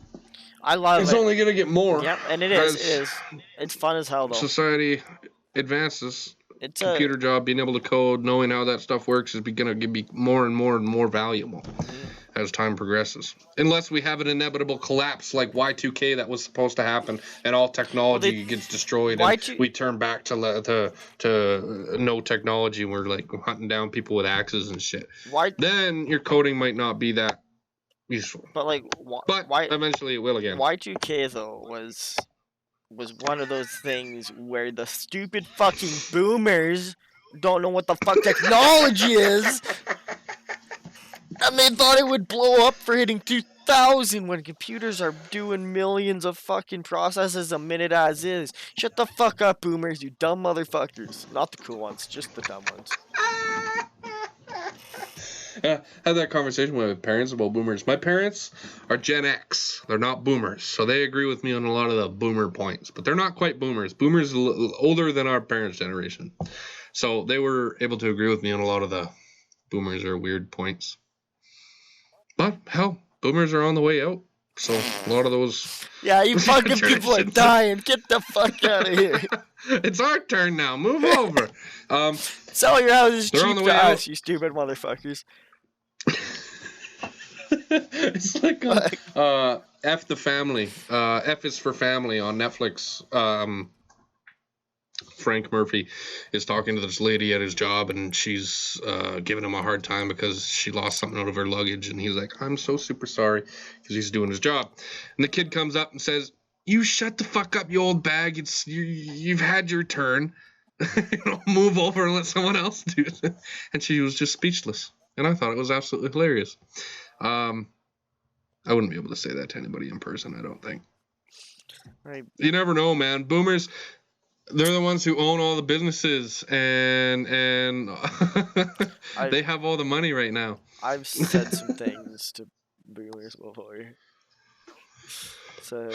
I love it's it. only gonna get more. Yeah, and it is. It's fun as hell though. Society advances. It's computer job, being able to code, knowing how that stuff works is going to be more and more valuable as time progresses. Unless we have an inevitable collapse like Y2K that was supposed to happen, and all technology gets destroyed, and we turn back to no technology, and we're like hunting down people with axes and shit. Then your coding might not be that useful. But eventually it will again. Y2K though was one of those things where the stupid fucking boomers don't know what the fuck technology is, and they thought it would blow up for hitting 2000 when computers are doing millions of fucking processes a minute as is. Shut the fuck up, boomers, you dumb motherfuckers. Not the cool ones, just the dumb ones. I had that conversation with my parents about boomers. My parents are Gen X. They're not boomers. So they agree with me on a lot of the boomer points. But they're not quite boomers. Boomers are older than our parents' generation. So they were able to agree with me on a lot of the boomers are weird points. But, hell, boomers are on the way out. So a lot of those... Yeah, you fucking people are dying. Get the fuck out of here. It's our turn now. Move over. Sell your houses cheap to out. us, you stupid motherfuckers. It's like F the Family. F is for Family on Netflix. Frank Murphy is talking to this lady at his job, and she's giving him a hard time because she lost something out of her luggage, and he's like, I'm so super sorry, because he's doing his job. And the kid comes up and says, you shut the fuck up, you old bag. You've had your turn. Move over and let someone else do it. And she was just speechless. And I thought it was absolutely hilarious. I wouldn't be able to say that to anybody in person, I don't think. Right. You never know, man. Boomers, they're the ones who own all the businesses, and they have all the money right now. I've said some things to boomers before. So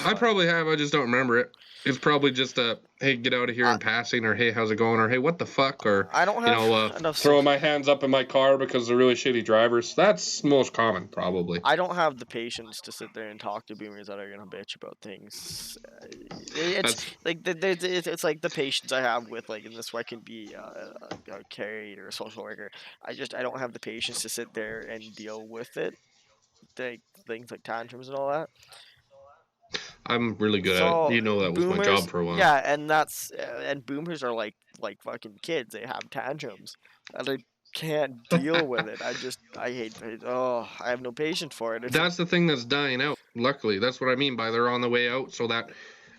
I probably have. I just don't remember it. It's probably just a hey, get out of here in passing, or hey, how's it going, or hey, what the fuck, or I don't have enough throwing my hands up in my car because they're really shitty drivers. That's most common, probably. I don't have the patience to sit there and talk to boomers that are gonna bitch about things. It's like it's like the patience I have with like in this way I can be a carried or a social worker. I don't have the patience to sit there and deal with it. Things like tantrums and all that. I'm really good at it. You know that was my job for a while. Yeah, and that's and boomers are like fucking kids. They have tantrums, and I can't deal with it. I hate it. Oh, I have no patience for it. That's the thing that's dying out. Luckily, that's what I mean by they're on the way out. So that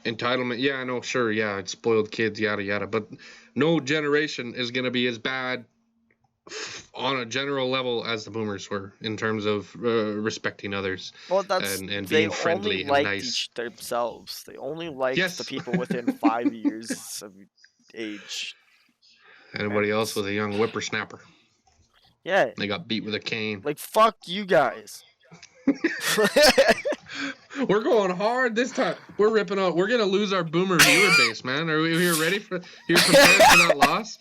entitlement, yeah, I know, sure, yeah, it's spoiled kids, yada yada. But no generation is gonna be as bad on a general level as the boomers were in terms of respecting others and being friendly and nice. Themselves. They only liked the people within 5 years of age. Anybody else was a young whippersnapper. Yeah. They got beat with a cane. Like, fuck you guys. We're going hard this time. We're ripping out. We're gonna lose our boomer viewer base, man. Are we here ready for? You're prepared for that loss?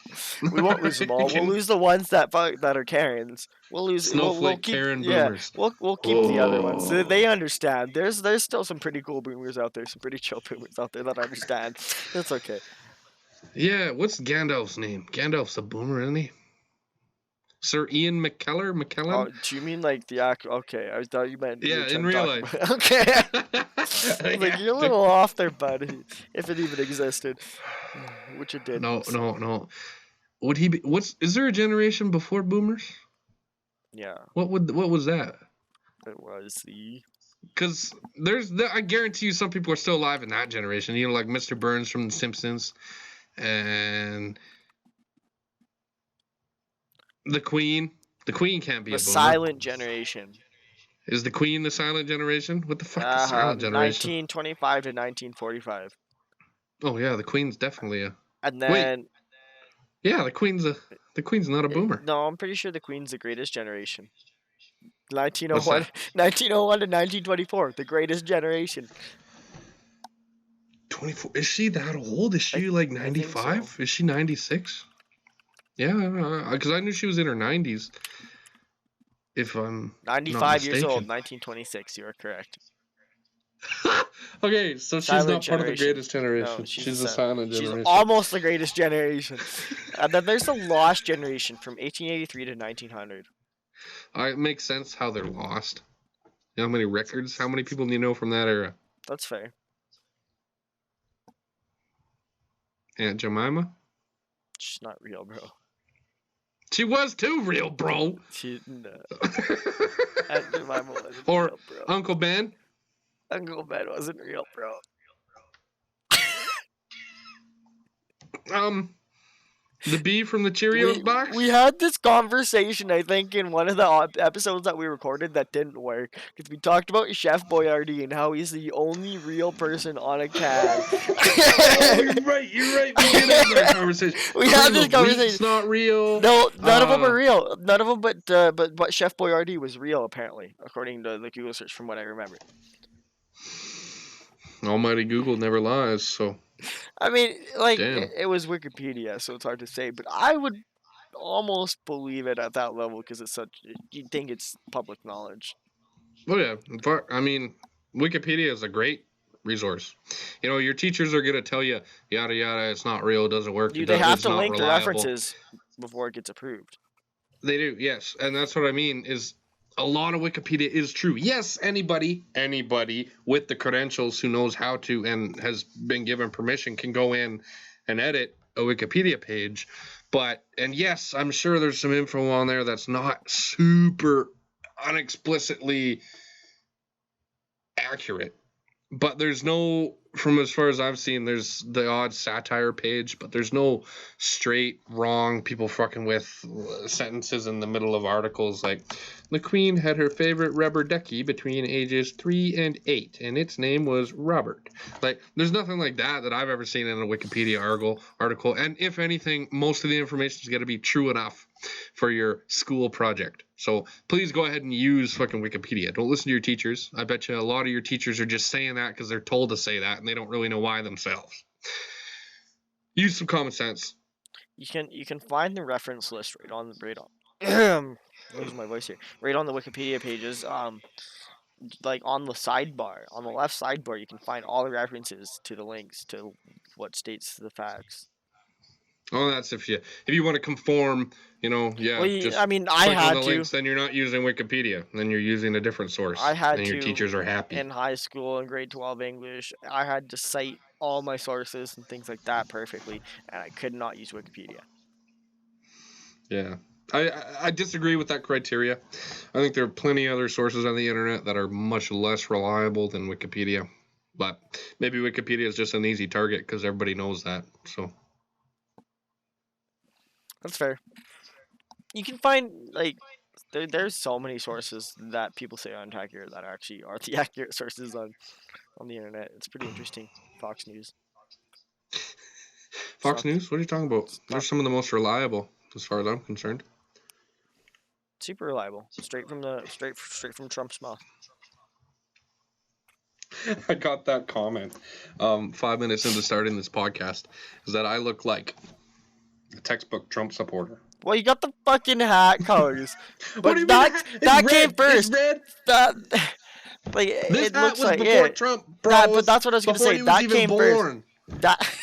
We won't lose them all. We'll lose the ones that are Karens. We'll lose snowflake Karen boomers. We'll keep the other ones. So they understand. There's still some pretty cool boomers out there. Some pretty chill boomers out there that understand. That's okay. Yeah. What's Gandalf's name? Gandalf's a boomer, isn't he? Sir Ian McKellen? Oh, do you mean like the actor? Okay, I thought you meant... Yeah, in real life. Okay. Like, you're a little off there, buddy. If it even existed. Which it did. No. Would he be... Is there a generation before boomers? Yeah, What was that? it was the. Because I guarantee you some people are still alive in that generation. You know, like Mr. Burns from The Simpsons, and the Queen. The Queen can't be The a boomer. silent generation. Is the Queen the silent generation? What the fuck is silent generation? 1925 to 1945. Oh yeah, the Queen's definitely a. And Wait. then. Yeah, the Queen's not a boomer. No, I'm pretty sure the Queen's the greatest generation. 1901, What's that? 1901 to 1924, the greatest generation. 24. Is she that old? Is she like I think 95? so. Is she 96? Yeah, because I knew she was in her 90s. If I'm 95 years old, mistaken. 1926. You are correct. Okay, so she's Silent not part of the generation. greatest generation. No, she's the silent generation. She's almost the greatest generation. And then there's the lost generation from 1883 to 1900. It makes sense how they're lost. You know how many records? How many people do you know from that era? That's fair. Aunt Jemima? She's not real, bro. She was too real, bro. No. Aunt Jemima wasn't Or real, bro. Uncle Ben? Uncle Ben wasn't real, bro. The bee from the Cheerios box? We had this conversation, I think, in one of the episodes that we recorded that didn't work. Because we talked about Chef Boyardee and how he's the only real person on a can. Oh, you're right. We did have that conversation. We had this conversation. It's not real. No, none of them are real. None of them, but Chef Boyardee was real, apparently, according to the Google search, from what I remember. Almighty Google never lies, so. I mean, like, Damn. it was Wikipedia, so it's hard to say, but I would almost believe it at that level because it's you'd think it's public knowledge. Oh, yeah. I mean, Wikipedia is a great resource. You know, your teachers are going to tell you, yada, yada, it's not real, it doesn't work. They have to link the reliable. references before it gets approved. They do, yes. And that's what I mean is a lot of Wikipedia is true. Yes, anybody with the credentials who knows how to and has been given permission can go in and edit a Wikipedia page. And yes, I'm sure there's some info on there that's not super unexplicitly accurate. But there's no, from as far as I've seen, there's the odd satire page, but there's no straight wrong people fucking with sentences in the middle of articles like, the Queen had her favorite rubber ducky between ages 3 and 8, and its name was Robert. Like, there's nothing like that I've ever seen in a Wikipedia article. And if anything, most of the information is going to be true enough for your school project. So please go ahead and use fucking Wikipedia. Don't listen to your teachers. I bet you a lot of your teachers are just saying that because they're told to say that and they don't really know why themselves. Use some common sense. You can find the reference list right on losing my voice here. Right on the Wikipedia pages. Like on the sidebar, on the left sidebar, you can find all the references to the links to what states the facts. Oh, that's if you want to conform, yeah. Well, I mean, I had to. Links, then you're not using Wikipedia. Then you're using a different source. I had and to. Your teachers are happy. In high school, in grade 12 English, I had to cite all my sources and things like that perfectly, and I could not use Wikipedia. Yeah. I disagree with that criteria. I think there are plenty of other sources on the internet that are much less reliable than Wikipedia. But maybe Wikipedia is just an easy target because everybody knows that. So that's fair. You can find, like, there's so many sources that people say aren't accurate that actually are the accurate sources on the internet. It's pretty interesting. Fox News. Fox News? What are you talking about? They're some of the most reliable, as far as I'm concerned. Super reliable. Straight from Trump's mouth. I got that comment 5 minutes into starting this podcast, is that I look like a textbook Trump supporter. Well, you got the fucking hat colors. But what do you that came first. It's red. Like, this it hat looks was like before it. Trump, bro. But that's what I was going to say. That came born. first. That.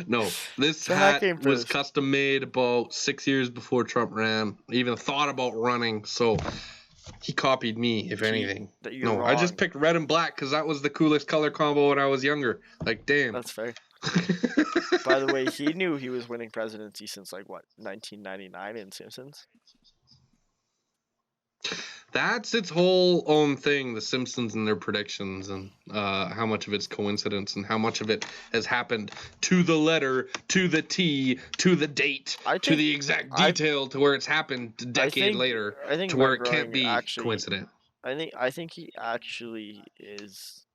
No, this hat was custom made about 6 years before Trump ran, even thought about running. So he copied me, if anything. No, wrong. I just picked red and black because that was the coolest color combo when I was younger. Like, damn. That's fair. By the way, he knew he was winning presidency since, like, what, 1999 in Simpsons? That's its whole own thing, The Simpsons and their predictions, and how much of it's coincidence and how much of it has happened to the letter, to the T, to the date, to the exact detail, to where it's happened a decade later, to where it can't be coincident. I think he actually is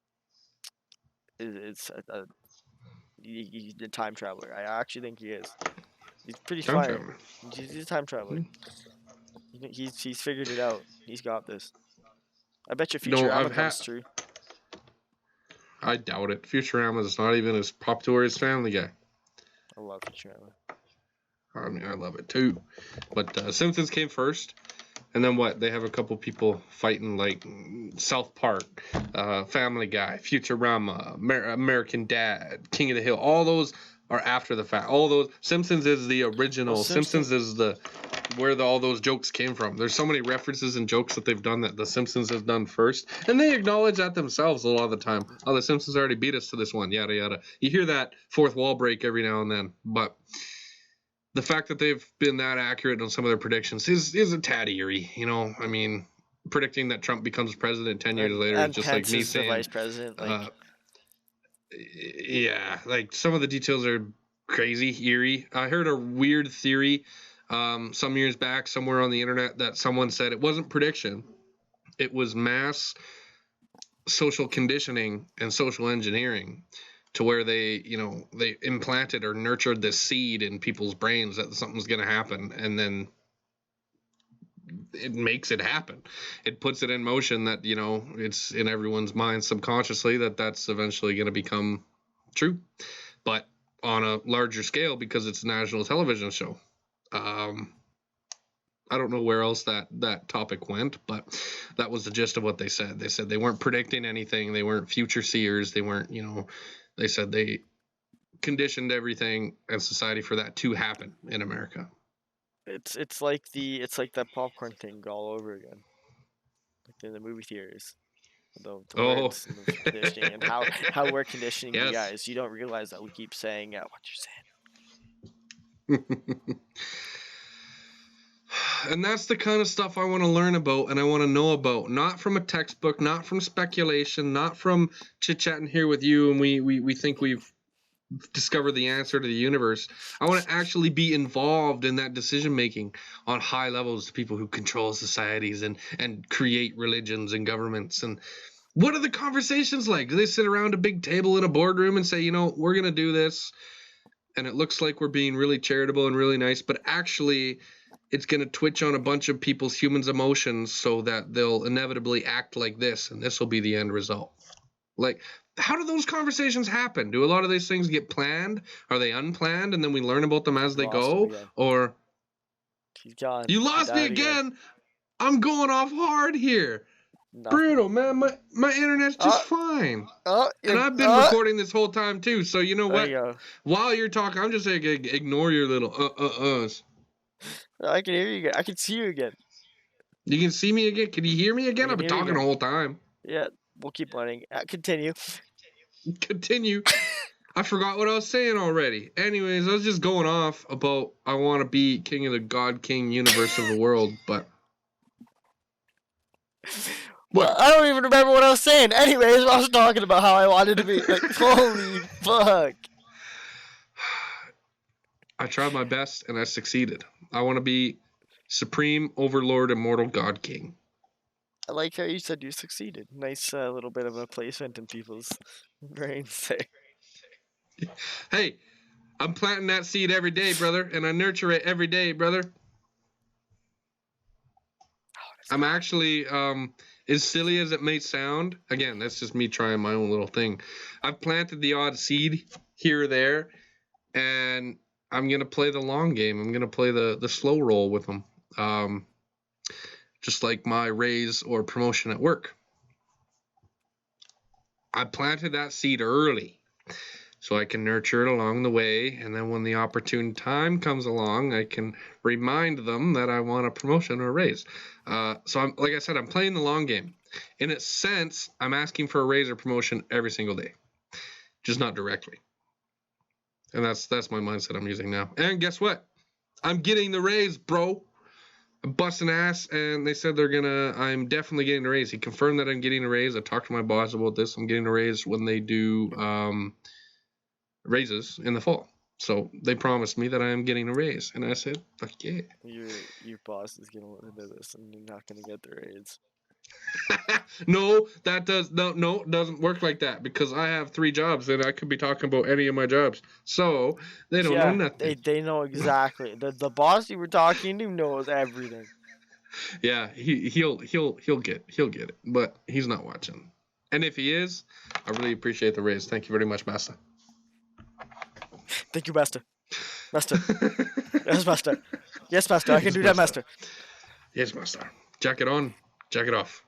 he's a time traveler. I actually think he is. He's pretty fire. He's a time traveler. He's figured it out. He's got this. I bet you Futurama comes true. I doubt it. Futurama's not even as popular as Family Guy. I love Futurama. I mean, I love it too. But Simpsons came first. And then what? They have a couple people fighting like South Park, Family Guy, Futurama, American Dad, King of the Hill. All those are after the fact. All those Simpsons is the original. Well, Simpsons is where all those jokes came from. There's so many references and jokes that they've done that the Simpsons has done first, and they acknowledge that themselves a lot of the time. Oh, the Simpsons already beat us to this one. Yada yada. You hear that fourth wall break every now and then, but the fact that they've been that accurate on some of their predictions is a tad eerie. You know, I mean, predicting that Trump becomes president 10 years later is just Pence like me saying, the vice president. Like, yeah, like some of the details are crazy, eerie. I heard a weird theory some years back somewhere on the internet that someone said it wasn't prediction, it was mass social conditioning and social engineering, to where they implanted or nurtured this seed in people's brains that something's going to happen, and then it makes it happen. It puts it in motion that, it's in everyone's mind subconsciously that that's eventually going to become true, but on a larger scale because it's a national television show. I don't know where else that topic went, but that was the gist of what they said. They said they weren't predicting anything. They weren't future seers. They weren't, they said they conditioned everything in society for that to happen in America. It's like that popcorn thing all over again, like in the movie theaters. The words and the conditioning and how we're conditioning you guys. You don't realize that we keep saying what you're saying. And that's the kind of stuff I want to learn about and I want to know about, not from a textbook, not from speculation, not from chit-chatting here with you and we think we've discovered the answer to the universe. I want to actually be involved in that decision making on high levels to people who control societies and create religions and governments. And what are the conversations like? Do they sit around a big table in a boardroom and say, we're going to do this, and it looks like we're being really charitable and really nice, but actually it's going to twitch on a bunch of humans' emotions so that they'll inevitably act like this, and this will be the end result. Like, how do those conversations happen? Do a lot of these things get planned? Are they unplanned, and then we learn about them as they go? Or you lost me again. I'm going off hard here. Nothing. Brutal, man. My internet's just fine. And I've been recording this whole time, too. So you know what? While you're talking, I'm just going to ignore your little uhs. I can hear you again. I can see you again. You can see me again? Can you hear me again? I've been talking the whole time. Yeah, we'll keep running. Continue. I forgot what I was saying already. Anyways, I was just going off about I want to be king of the God King universe of the world, but... Well, I don't even remember what I was saying. Anyways, I was talking about how I wanted to be. Like, holy fuck. I tried my best, and I succeeded. I want to be Supreme Overlord Immortal God King. I like how you said you succeeded. Nice little bit of a placement in people's brains there. Hey, I'm planting that seed every day, brother, and I nurture it every day, brother. I'm actually, as silly as it may sound, again, that's just me trying my own little thing. I've planted the odd seed here or there, and I'm going to play the long game. I'm going to play the slow roll with them. Just like my raise or promotion at work. I planted that seed early so I can nurture it along the way, and then when the opportune time comes along, I can remind them that I want a promotion or a raise. So like I said, I'm playing the long game. In a sense, I'm asking for a raise or promotion every single day, just not directly. And that's my mindset I'm using now. And guess what? I'm getting the raise, bro. busting ass, and they said I'm definitely getting a raise. He confirmed that I'm getting a raise. I talked to my boss about this. I'm getting a raise when they do raises in the fall. So they promised me that I am getting a raise, and I said, fuck yeah. Your boss is gonna listen to this, and you're not gonna get the raise. No, doesn't work like that, because I have 3 jobs and I could be talking about any of my jobs. So they don't know nothing. They know exactly. The boss you were talking to knows everything. Yeah, he'll get it, but he's not watching. And if he is, I really appreciate the raise. Thank you very much, Master. Thank you, Master. Master. Yes, Master. Yes, Master. I can do that, Master. Yes, Master. Jacket on, jacket off.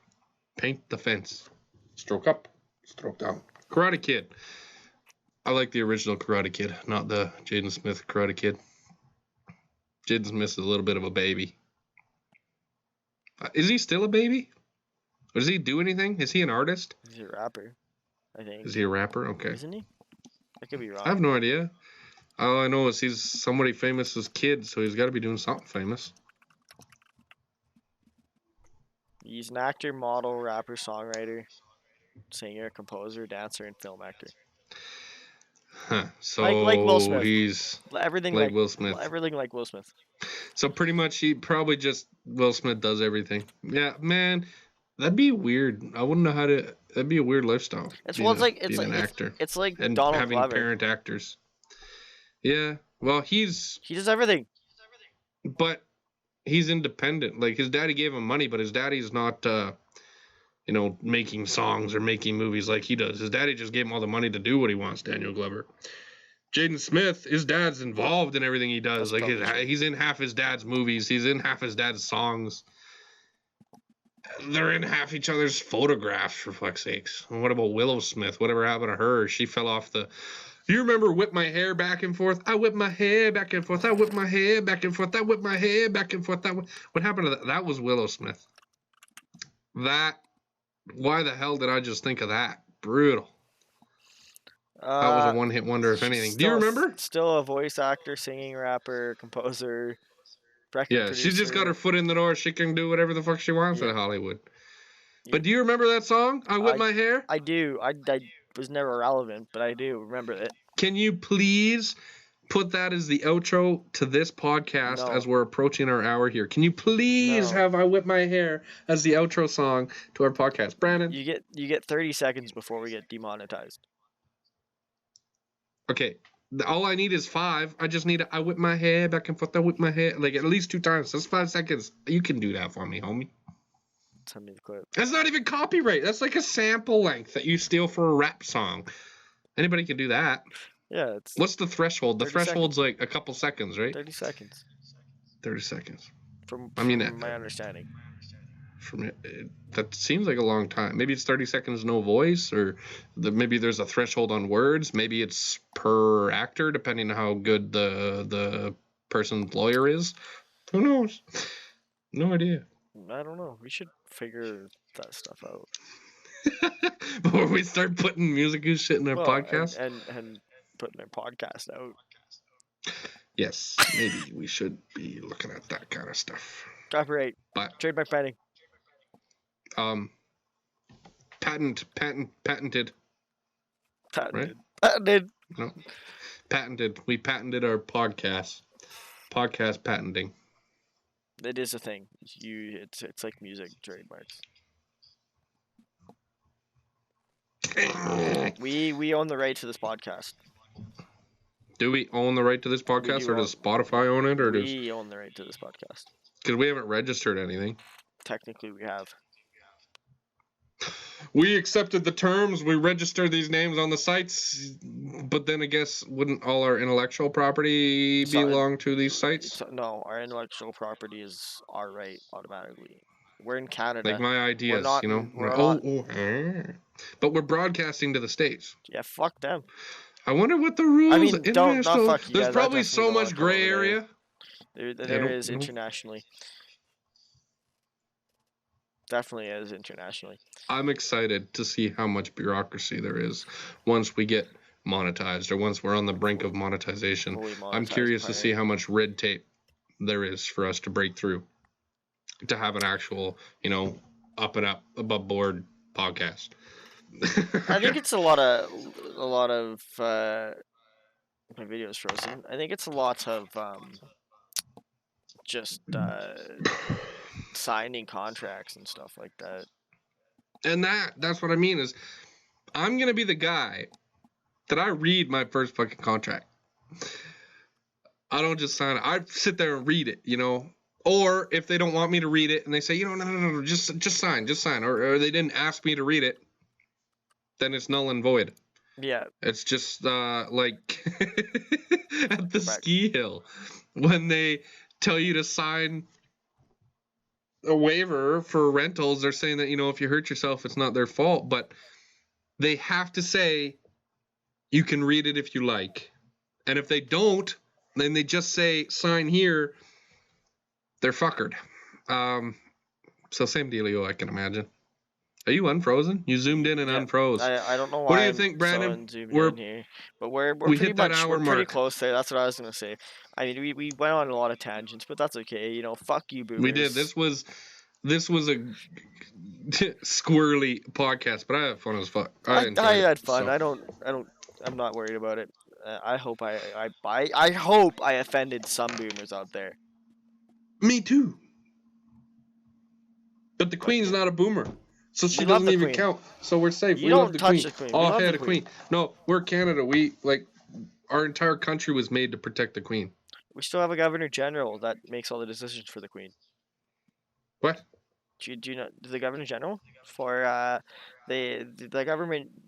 Paint the fence. Stroke up, stroke down. Karate Kid. I like the original Karate Kid, not the Jaden Smith Karate Kid. Jaden Smith is a little bit of a baby. Is he still a baby? Or does he do anything? Is he an artist? He's a rapper, I think. Is he a rapper? Okay. Isn't he? I could be wrong. I have no idea. All I know is he's somebody famous as kid, so he's got to be doing something famous. He's an actor, model, rapper, songwriter, singer, composer, dancer, and film actor. Huh. So like Will Smith. He's everything like Will Smith. Everything like Will Smith. So pretty much he probably just Will Smith does everything. Yeah, man, that'd be weird. I wouldn't know how to. That'd be a weird lifestyle. It's being an actor. It's like and Donald having Glover. parent actors. Yeah, well, he does everything. But he's independent. Like, his daddy gave him money, but his daddy's not, making songs or making movies like he does. His daddy just gave him all the money to do what he wants, Daniel Glover. Jaden Smith, his dad's involved in everything he does. That's like, he's in half his dad's movies. He's in half his dad's songs. They're in half each other's photographs, for fuck's sakes. And what about Willow Smith? Whatever happened to her? She fell off the... You remember Whip My Hair Back and Forth? I whip my hair back and forth. I whip my hair back and forth. I whip my hair back and forth. What happened to that? That was Willow Smith. Why the hell did I just think of that? Brutal. That was a one-hit wonder, if anything. Do you remember? Still a voice actor, singing, rapper, composer, record Yeah, producer. she's just got her foot in the door. She can do whatever the fuck she wants in Hollywood. Yeah. But do you remember that song? I whip my hair? I do. I was never relevant, but I do remember it. Can you please put that as the outro to this podcast as we're approaching our hour here? Can you please have I Whip My Hair as the outro song to our podcast? Brandon? You get 30 seconds before we get demonetized. Okay. All I need is 5. I just need I whip my hair back and forth. I whip my hair like at least 2 times. That's 5 seconds. You can do that for me, homie. Send me the clip. That's not even copyright. That's like a sample length that you steal for a rap song. Anybody can do that. Yeah. What's the threshold? The threshold's like a couple seconds, right? 30 seconds. 30 seconds. From my understanding. From it, that seems like a long time. Maybe it's 30 seconds no voice, or maybe there's a threshold on words. Maybe it's per actor, depending on how good the person's lawyer is. Who knows? No idea. I don't know. We should figure that stuff out. Before we start putting musical shit in our podcast? And putting our podcast out. Yes, maybe we should be looking at that kind of stuff. Copyright. But trademark pending. Patented. Patented. Right? Patented. No. Patented. We patented our podcast. Podcast patenting. It is a thing. It's like music trademarks. We own the right to this podcast. Do we own the right to this podcast, or does Spotify own it, or we own the right to this podcast? Because we haven't registered anything. Technically, we have. We accepted the terms. We registered these names on the sites, but then I guess wouldn't all our intellectual property belong to these sites? No, our intellectual property is our right automatically. We're in Canada. Like my ideas, not, you know. But we're broadcasting to the States. Yeah, fuck them. I wonder what the rules. I mean, not fuck you. There's probably so much gray area. There is internationally. Definitely is internationally. I'm excited to see how much bureaucracy there is once we get monetized, or once we're on the brink of monetization. I'm curious to see how much red tape there is for us to break through. to have an actual, up and up above board podcast. I think it's a lot of my video's frozen. I think it's a lot of just signing contracts and stuff like that. And that's what I mean is I'm gonna be the guy that I read my first fucking contract. I don't just sign it. I sit there and read it, Or if they don't want me to read it and they say, no, just sign. Or they didn't ask me to read it, then it's null and void. Yeah. It's just like at the ski hill when they tell you to sign a waiver for rentals. They're saying that, if you hurt yourself, it's not their fault, but they have to say you can read it if you like. And if they don't, then they just say sign here, they're fuckered. So same dealio, I can imagine. Are you unfrozen? You zoomed in and unfroze. I don't know why. What do you think, Brandon? We're in here, but we're pretty much pretty close there. That's what I was gonna say. I mean, we went on a lot of tangents, but that's okay. Fuck you, boomers. We did. This was a squirrely podcast, but I had fun as fuck. I had fun. So. I'm not worried about it. I hope I hope I offended some boomers out there. Me too. But the Queen's not a boomer. So she doesn't even count. So we're safe. We love the Queen. Oh, hey, the Queen. No, we're Canada. Our entire country was made to protect the Queen. We still have a Governor General that makes all the decisions for the Queen. What? Do you know the Governor General for the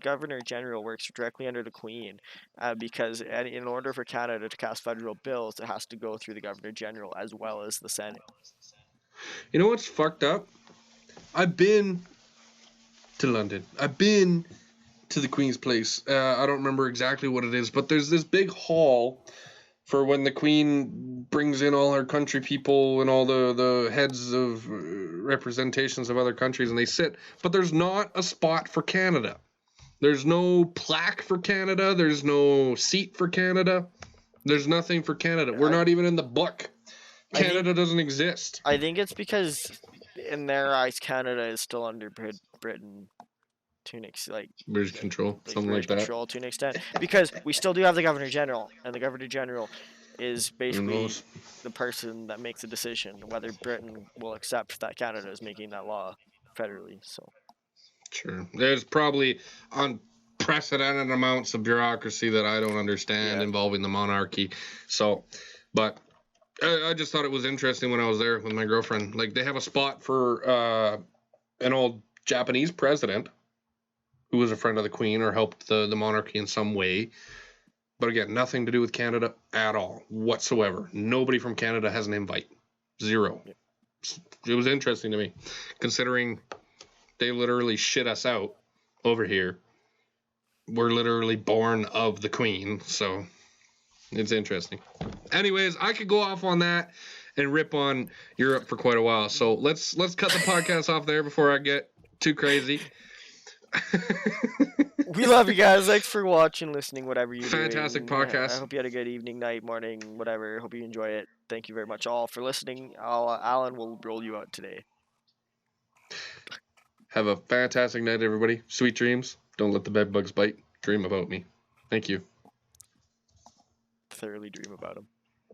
Governor General works directly under the Queen, because in order for Canada to cast federal bills, it has to go through the Governor General as well as the Senate. You know what's fucked up? I've been to London. I've been to the Queen's Place. I don't remember exactly what it is, but there's this big hall for when the Queen brings in all her country people and all the heads of representations of other countries, and they sit. But there's not a spot for Canada. There's no plaque for Canada. There's no seat for Canada. There's nothing for Canada. We're not even in the book. Canada doesn't exist. I think it's because in their eyes, Canada is still under Britain to an extent, British control, something like that. Control to an extent, because we still do have the Governor General, and the Governor General is basically the person that makes a decision whether Britain will accept that Canada is making that law federally. So, sure, there's probably unprecedented amounts of bureaucracy that I don't understand involving the monarchy. So, but I just thought it was interesting when I was there with my girlfriend. They have a spot for an old Japanese president who was a friend of the Queen or helped the monarchy in some way. But again, nothing to do with Canada at all, whatsoever. Nobody from Canada has an invite. Zero. It was interesting to me, considering they literally shit us out over here. We're literally born of the Queen, so it's interesting. Anyways, I could go off on that and rip on Europe for quite a while. So let's cut the podcast off there before I get too crazy. We love you guys. Thanks for watching, listening, whatever you're doing. Fantastic podcast. I hope you had a good evening, night, morning, whatever. Hope you enjoy it. Thank you very much all for listening. Alan will roll you out today. Have a fantastic night, everybody. Sweet dreams. Don't let the bed bugs bite. Dream about me. Thank you. Thoroughly dream about him.